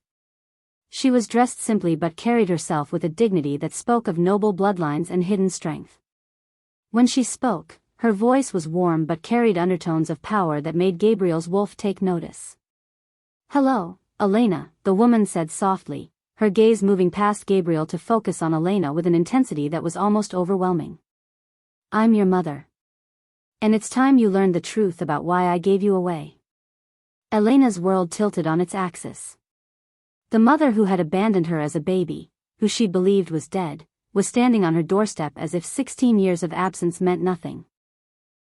She was dressed simply but carried herself with a dignity that spoke of noble bloodlines and hidden strength. When she spoke, her voice was warm but carried undertones of power that made Gabriel's wolf take notice. "Hello, Elena," the woman said softly, her gaze moving past Gabriel to focus on Elena with an intensity that was almost overwhelming. "I'm your mother. And it's time you learned the truth about why I gave you away." Elena's world tilted on its axis. The mother who had abandoned her as a baby, who she believed was dead, was standing on her doorstep as if 16 years of absence meant nothing.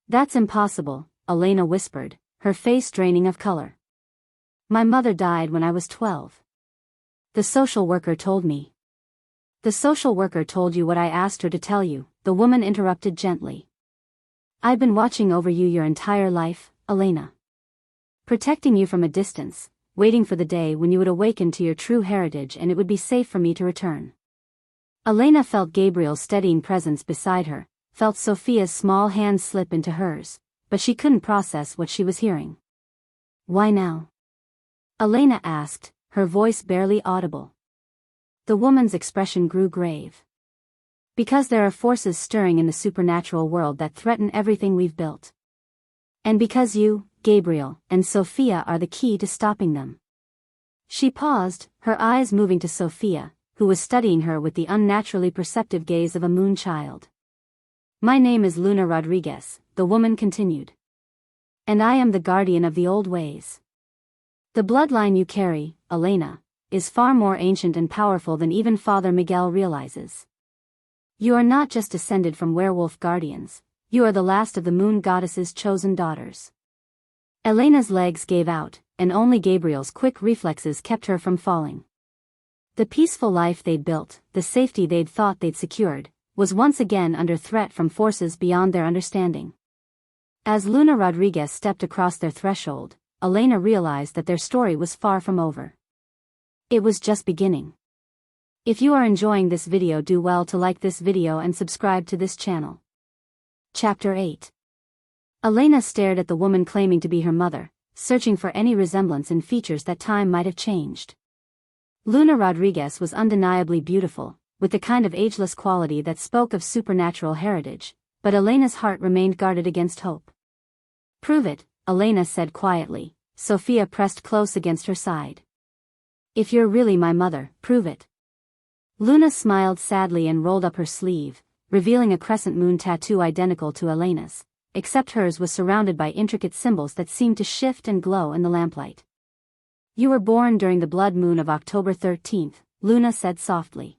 "That's impossible," Elena whispered, her face draining of color. "My mother died when I was 12. The social worker told me." "The social worker told you what I asked her to tell you," the woman interrupted gently. "I've been watching over you your entire life, Elena. Protecting you from a distance, waiting for the day when you would awaken to your true heritage and it would be safe for me to return." Elena felt Gabriel's steadying presence beside her, felt Sofia's small hand slip into hers, but she couldn't process what she was hearing. "Why now?" Elena asked, her voice barely audible. The woman's expression grew grave. "Because there are forces stirring in the supernatural world that threaten everything we've built. And because you, Gabriel, and Sofia are the key to stopping them." She paused, her eyes moving to Sofia, who was studying her with the unnaturally perceptive gaze of a moon child. "My name is Luna Rodriguez," the woman continued. "And I am the guardian of the old ways. The bloodline you carry, Elena, is far more ancient and powerful than even Father Miguel realizes. You are not just descended from werewolf guardians, you are the last of the moon goddess's chosen daughters." Elena's legs gave out, and only Gabriel's quick reflexes kept her from falling. The peaceful life they'd built, the safety they'd thought they'd secured, was once again under threat from forces beyond their understanding. As Luna Rodriguez stepped across their threshold, Elena realized that their story was far from over. It was just beginning. If you are enjoying this video, do well to like this video and subscribe to this channel. Chapter 8. Elena stared at the woman claiming to be her mother, searching for any resemblance in features that time might have changed. Luna Rodriguez was undeniably beautiful, with the kind of ageless quality that spoke of supernatural heritage, but Elena's heart remained guarded against hope. "Prove it," Elena said quietly. Sofia pressed close against her side. If you're really my mother, prove it. Luna smiled sadly and rolled up her sleeve, revealing a crescent moon tattoo identical to Elena's, except hers was surrounded by intricate symbols that seemed to shift and glow in the lamplight. You were born during the blood moon of October 13th, Luna said softly.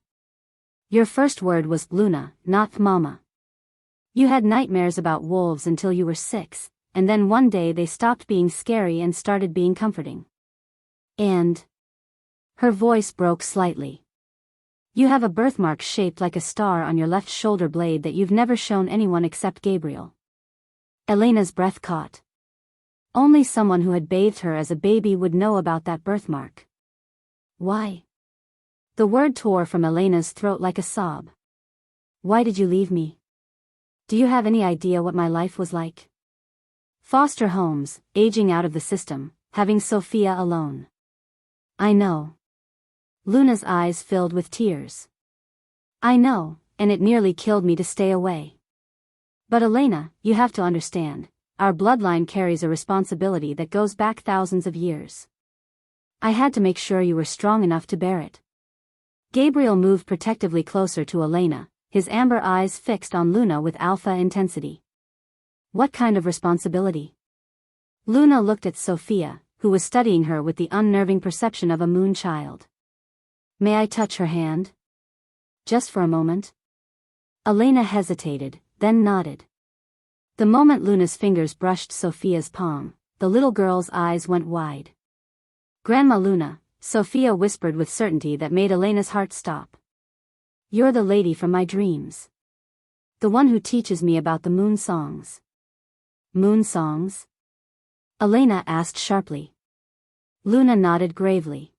Your first word was Luna, not Mama. You had nightmares about wolves until you were 6, and then one day they stopped being scary and started being comforting. And her voice broke slightly. You have a birthmark shaped like a star on your left shoulder blade that you've never shown anyone except Gabriel. Elena's breath caught. Only someone who had bathed her as a baby would know about that birthmark. Why? The word tore from Elena's throat like a sob. Why did you leave me? Do you have any idea what my life was like? Foster homes, aging out of the system, having Sofia alone. I know. Luna's eyes filled with tears. I know, and it nearly killed me to stay away. But Elena, you have to understand, our bloodline carries a responsibility that goes back thousands of years. I had to make sure you were strong enough to bear it. Gabriel moved protectively closer to Elena, his amber eyes fixed on Luna with alpha intensity. What kind of responsibility? Luna looked at Sofia, who was studying her with the unnerving perception of a moon child. May I touch her hand? Just for a moment? Elena hesitated, then nodded. The moment Luna's fingers brushed Sofia's palm, the little girl's eyes went wide. Grandma Luna, Sofia whispered with certainty that made Elena's heart stop. You're the lady from my dreams. The one who teaches me about the moon songs. Moon songs? Elena asked sharply. Luna nodded gravely.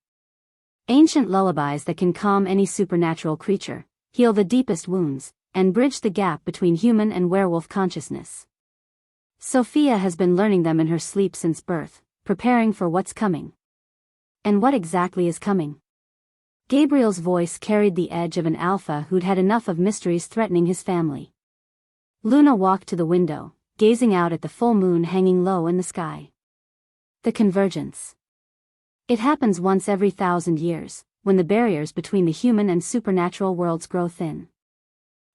Ancient lullabies that can calm any supernatural creature, heal the deepest wounds, and bridge the gap between human and werewolf consciousness. Sofia has been learning them in her sleep since birth, preparing for what's coming. And what exactly is coming? Gabriel's voice carried the edge of an alpha who'd had enough of mysteries threatening his family. Luna walked to the window, gazing out at the full moon hanging low in the sky. The convergence. It happens once every 1,000 years, when the barriers between the human and supernatural worlds grow thin.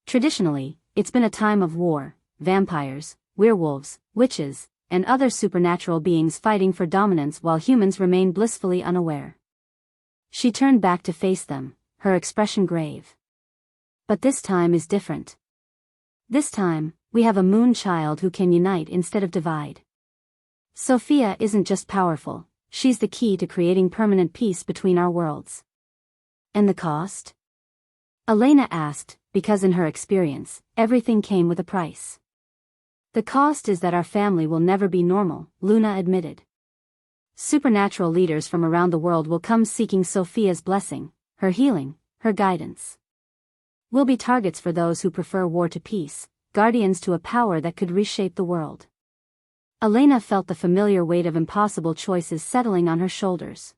Traditionally, it's been a time of war, vampires, werewolves, witches, and other supernatural beings fighting for dominance while humans remain blissfully unaware. She turned back to face them, her expression grave. But this time is different. This time, we have a moon child who can unite instead of divide. Sofia isn't just powerful, she's the key to creating permanent peace between our worlds. And the cost? Elena asked, because in her experience, everything came with a price. The cost is that our family will never be normal, Luna admitted. Supernatural leaders from around the world will come seeking Sofia's blessing, her healing, her guidance. We'll be targets for those who prefer war to peace, guardians to a power that could reshape the world. Elena felt the familiar weight of impossible choices settling on her shoulders.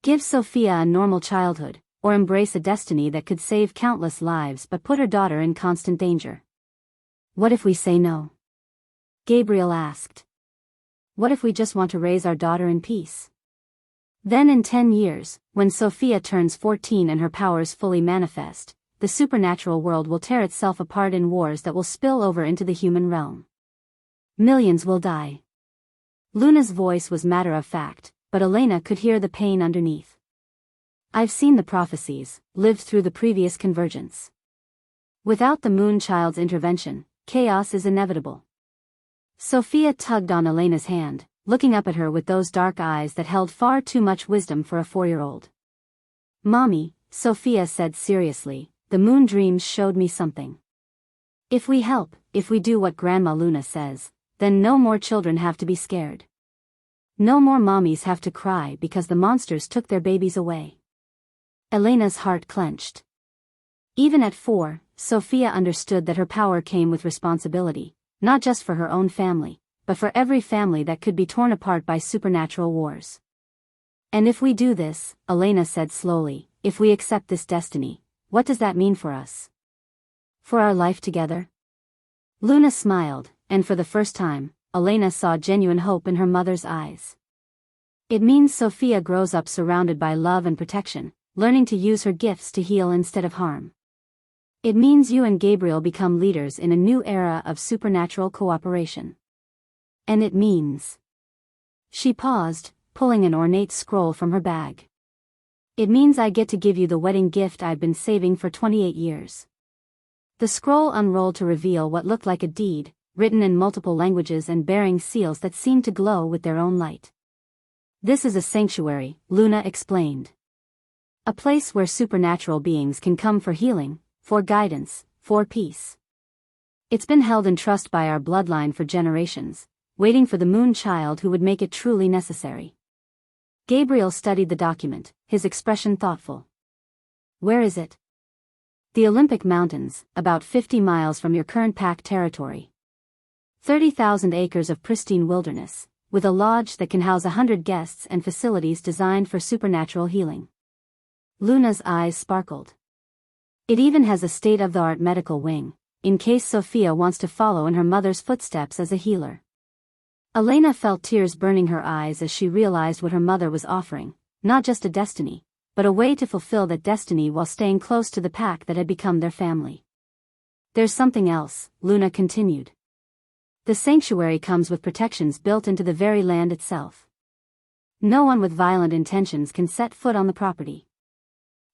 Give Sofia a normal childhood, or embrace a destiny that could save countless lives but put her daughter in constant danger. What if we say no? Gabriel asked. What if we just want to raise our daughter in peace? Then in 10 years, when Sofia turns 14 and her powers fully manifest, the supernatural world will tear itself apart in wars that will spill over into the human realm. Millions will die. Luna's voice was matter-of-fact, but Elena could hear the pain underneath. I've seen the prophecies, lived through the previous convergence. Without the moon child's intervention, chaos is inevitable. Sofia tugged on Elena's hand, looking up at her with those dark eyes that held far too much wisdom for a 4-year-old. Mommy, Sofia said seriously, the moon dreams showed me something. If we help, if we do what Grandma Luna says, then no more children have to be scared. No more mommies have to cry because the monsters took their babies away. Elena's heart clenched. Even at 4, Sofia understood that her power came with responsibility, not just for her own family, but for every family that could be torn apart by supernatural wars. And if we do this, Elena said slowly, if we accept this destiny, what does that mean for us? For our life together? Luna smiled, and for the first time, Elena saw genuine hope in her mother's eyes. It means Sofia grows up surrounded by love and protection, learning to use her gifts to heal instead of harm. It means you and Gabriel become leaders in a new era of supernatural cooperation. And it means... She paused, pulling an ornate scroll from her bag. It means I get to give you the wedding gift I've been saving for 28 years. The scroll unrolled to reveal what looked like a deed, written in multiple languages and bearing seals that seemed to glow with their own light. This is a sanctuary, Luna explained. A place where supernatural beings can come for healing, for guidance, for peace. It's been held in trust by our bloodline for generations, waiting for the moon child who would make it truly necessary. Gabriel studied the document, his expression thoughtful. Where is it? The Olympic Mountains, about 50 miles from your current pack territory. 30,000 acres of pristine wilderness, with a lodge that can house 100 guests and facilities designed for supernatural healing. Luna's eyes sparkled. It even has a state-of-the-art medical wing, in case Sofia wants to follow in her mother's footsteps as a healer. Elena felt tears burning her eyes as she realized what her mother was offering, not just a destiny, but a way to fulfill that destiny while staying close to the pack that had become their family. There's something else, Luna continued. The sanctuary comes with protections built into the very land itself. No one with violent intentions can set foot on the property.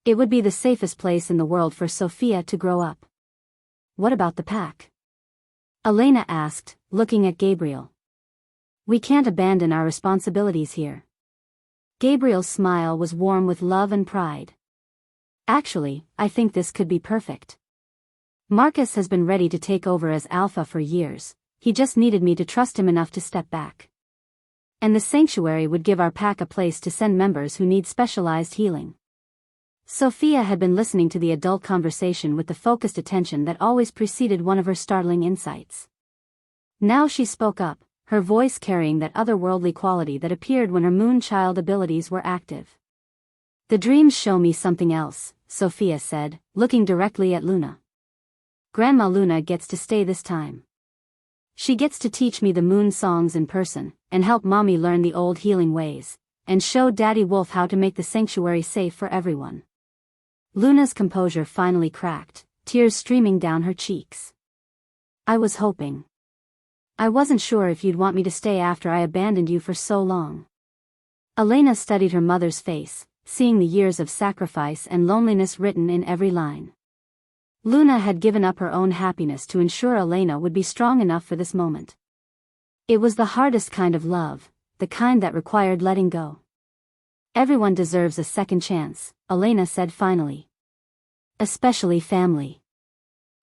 It would be the safest place in the world for Sofia to grow up. What about the pack? Elena asked, looking at Gabriel. We can't abandon our responsibilities here. Gabriel's smile was warm with love and pride. Actually, I think this could be perfect. Marcus has been ready to take over as Alpha for years, he just needed me to trust him enough to step back. And the sanctuary would give our pack a place to send members who need specialized healing. Sofia had been listening to the adult conversation with the focused attention that always preceded one of her startling insights. Now she spoke up, her voice carrying that otherworldly quality that appeared when her moon child abilities were active. The dreams show me something else, Sofia said, looking directly at Luna. Grandma Luna gets to stay this time. She gets to teach me the moon songs in person, and help Mommy learn the old healing ways, and show Daddy Wolf how to make the sanctuary safe for everyone. Luna's composure finally cracked, tears streaming down her cheeks. I was hoping. I wasn't sure if you'd want me to stay after I abandoned you for so long. Elena studied her mother's face, seeing the years of sacrifice and loneliness written in every line. Luna had given up her own happiness to ensure Elena would be strong enough for this moment. It was the hardest kind of love, the kind that required letting go. Everyone deserves a second chance, Elena said finally. Especially family.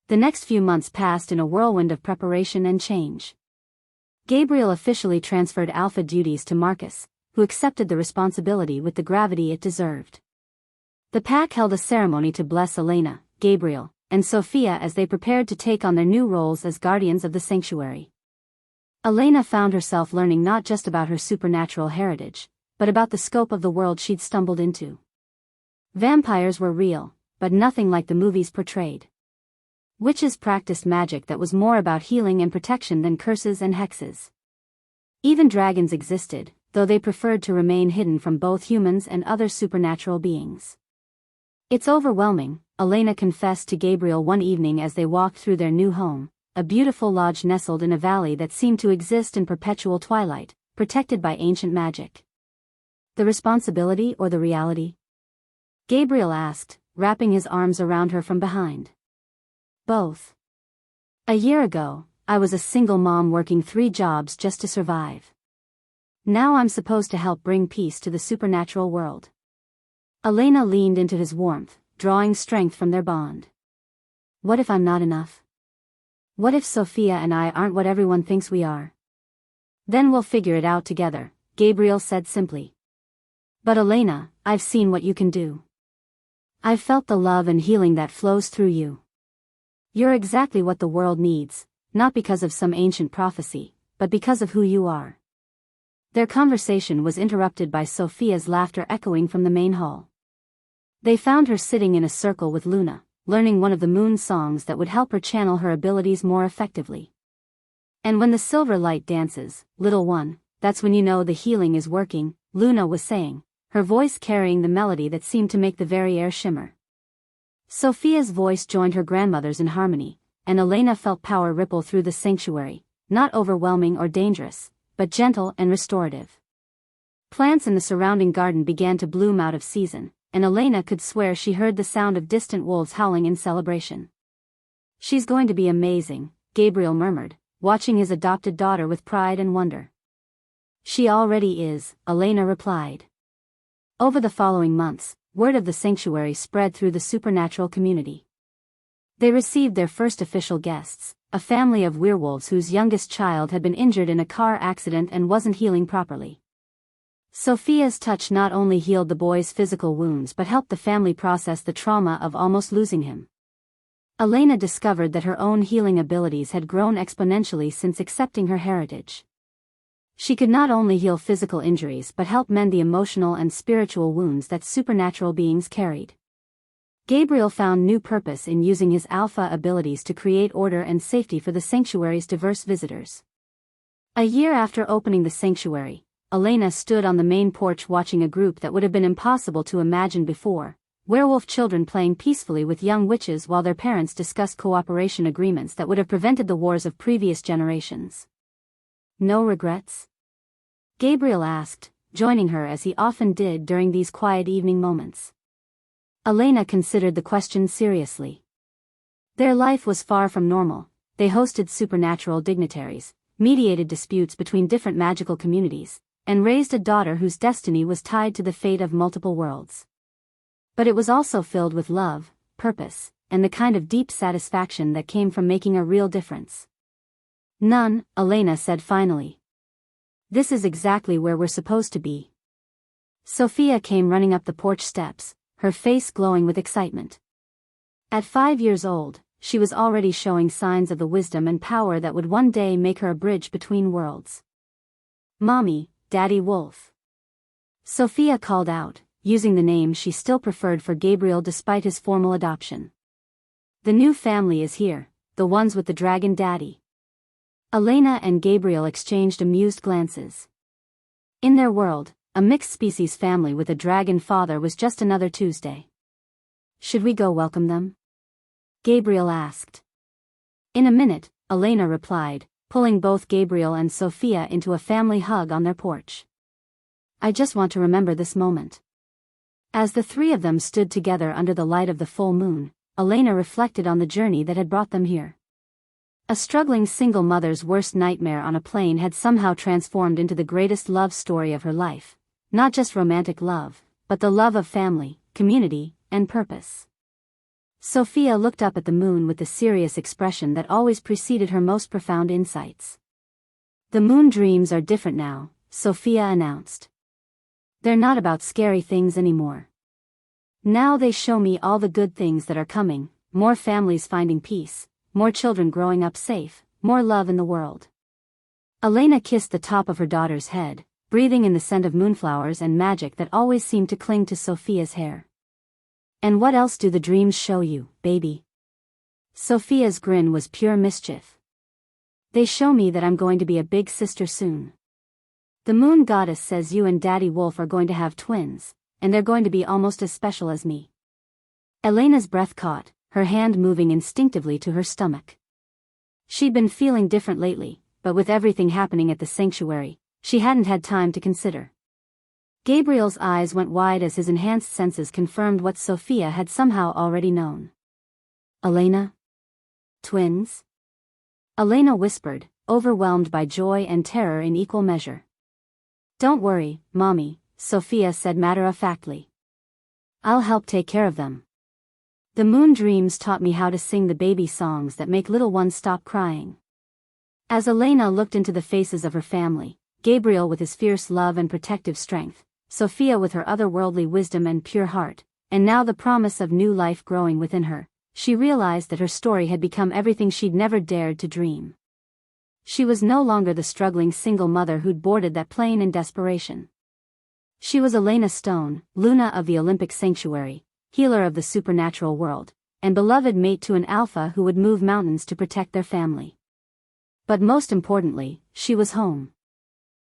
The next few months passed in a whirlwind of preparation and change. Gabriel officially transferred Alpha duties to Marcus, who accepted the responsibility with the gravity it deserved. The pack held a ceremony to bless Elena, Gabriel, and Sofia as they prepared to take on their new roles as guardians of the sanctuary. Elena found herself learning not just about her supernatural heritage, but about the scope of the world she'd stumbled into. Vampires were real, but nothing like the movies portrayed. Witches practiced magic that was more about healing and protection than curses and hexes. Even dragons existed, though they preferred to remain hidden from both humans and other supernatural beings. It's overwhelming, Elena confessed to Gabriel one evening as they walked through their new home, a beautiful lodge nestled in a valley that seemed to exist in perpetual twilight, protected by ancient magic. The responsibility or the reality? Gabriel asked, wrapping his arms around her from behind. Both. A year ago, I was a single mom working 3 jobs just to survive. Now I'm supposed to help bring peace to the supernatural world. Elena leaned into his warmth, drawing strength from their bond. What if I'm not enough? What if Sofia and I aren't what everyone thinks we are? Then we'll figure it out together, Gabriel said simply. But Elena, I've seen what you can do. I've felt the love and healing that flows through you. You're exactly what the world needs, not because of some ancient prophecy, but because of who you are. Their conversation was interrupted by Sofia's laughter echoing from the main hall. They found her sitting in a circle with Luna, learning one of the moon songs that would help her channel her abilities more effectively. And when the silver light dances, little one, that's when you know the healing is working, Luna was saying, her voice carrying the melody that seemed to make the very air shimmer. Sofia's voice joined her grandmother's in harmony, and Elena felt power ripple through the sanctuary, not overwhelming or dangerous, but gentle and restorative. Plants in the surrounding garden began to bloom out of season, and Elena could swear she heard the sound of distant wolves howling in celebration. "She's going to be amazing," Gabriel murmured, watching his adopted daughter with pride and wonder. "She already is," Elena replied. Over the following months, word of the sanctuary spread through the supernatural community. They received their first official guests, a family of werewolves whose youngest child had been injured in a car accident and wasn't healing properly. Sofia's touch not only healed the boy's physical wounds but helped the family process the trauma of almost losing him. Elena discovered that her own healing abilities had grown exponentially since accepting her heritage. She could not only heal physical injuries but help mend the emotional and spiritual wounds that supernatural beings carried. Gabriel found new purpose in using his alpha abilities to create order and safety for the sanctuary's diverse visitors. A year after opening the sanctuary, Elena stood on the main porch watching a group that would have been impossible to imagine before, werewolf children playing peacefully with young witches while their parents discussed cooperation agreements that would have prevented the wars of previous generations. "No regrets?" Gabriel asked, joining her as he often did during these quiet evening moments. Elena considered the question seriously. Their life was far from normal. They hosted supernatural dignitaries, mediated disputes between different magical communities, and raised a daughter whose destiny was tied to the fate of multiple worlds. But it was also filled with love, purpose, and the kind of deep satisfaction that came from making a real difference. "None," Elena said finally. "This is exactly where we're supposed to be." Sofia came running up the porch steps, her face glowing with excitement. At 5 years old, she was already showing signs of the wisdom and power that would one day make her a bridge between worlds. "Mommy, Daddy Wolf." Sofia called out, using the name she still preferred for Gabriel despite his formal adoption. "The new family is here, the ones with the dragon daddy." Elena and Gabriel exchanged amused glances. In their world, a mixed-species family with a dragon father was just another Tuesday. "Should we go welcome them?" Gabriel asked. "In a minute," Elena replied, pulling both Gabriel and Sofia into a family hug on their porch. "I just want to remember this moment." As the three of them stood together under the light of the full moon, Elena reflected on the journey that had brought them here. A struggling single mother's worst nightmare on a plane had somehow transformed into the greatest love story of her life, not just romantic love, but the love of family, community, and purpose. Sofia looked up at the moon with the serious expression that always preceded her most profound insights. "The moon dreams are different now," Sofia announced. "They're not about scary things anymore. Now they show me all the good things that are coming, more families finding peace, more children growing up safe, more love in the world." Elena kissed the top of her daughter's head, breathing in the scent of moonflowers and magic that always seemed to cling to Sofia's hair. "And what else do the dreams show you, baby?" Sofia's grin was pure mischief. "They show me that I'm going to be a big sister soon. The moon goddess says you and Daddy Wolf are going to have twins, and they're going to be almost as special as me." Elena's breath caught, her hand moving instinctively to her stomach. She'd been feeling different lately, but with everything happening at the sanctuary, she hadn't had time to consider. Gabriel's eyes went wide as his enhanced senses confirmed what Sofia had somehow already known. "Elena? Twins?" Elena whispered, overwhelmed by joy and terror in equal measure. "Don't worry, Mommy," Sofia said matter-of-factly. "I'll help take care of them. The moon dreams taught me how to sing the baby songs that make little ones stop crying." As Elena looked into the faces of her family, Gabriel with his fierce love and protective strength, Sofia with her otherworldly wisdom and pure heart, and now the promise of new life growing within her, she realized that her story had become everything she'd never dared to dream. She was no longer the struggling single mother who'd boarded that plane in desperation. She was Elena Stone, Luna of the Olympic Sanctuary, healer of the supernatural world, and beloved mate to an alpha who would move mountains to protect their family. But most importantly, she was home.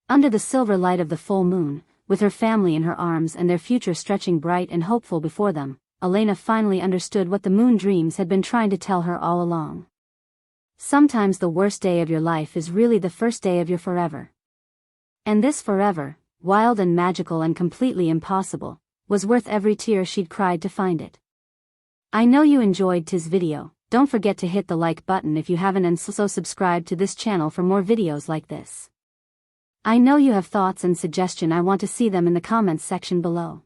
Under the silver light of the full moon, with her family in her arms and their future stretching bright and hopeful before them, Elena finally understood what the moon dreams had been trying to tell her all along. Sometimes the worst day of your life is really the first day of your forever. And this forever, wild and magical and completely impossible, was worth every tear she'd cried to find it. I know you enjoyed this video. Don't forget to hit the like button if you haven't, and so subscribe to this channel for more videos like this. I know you have thoughts and suggestions. I want to see them in the comments section below.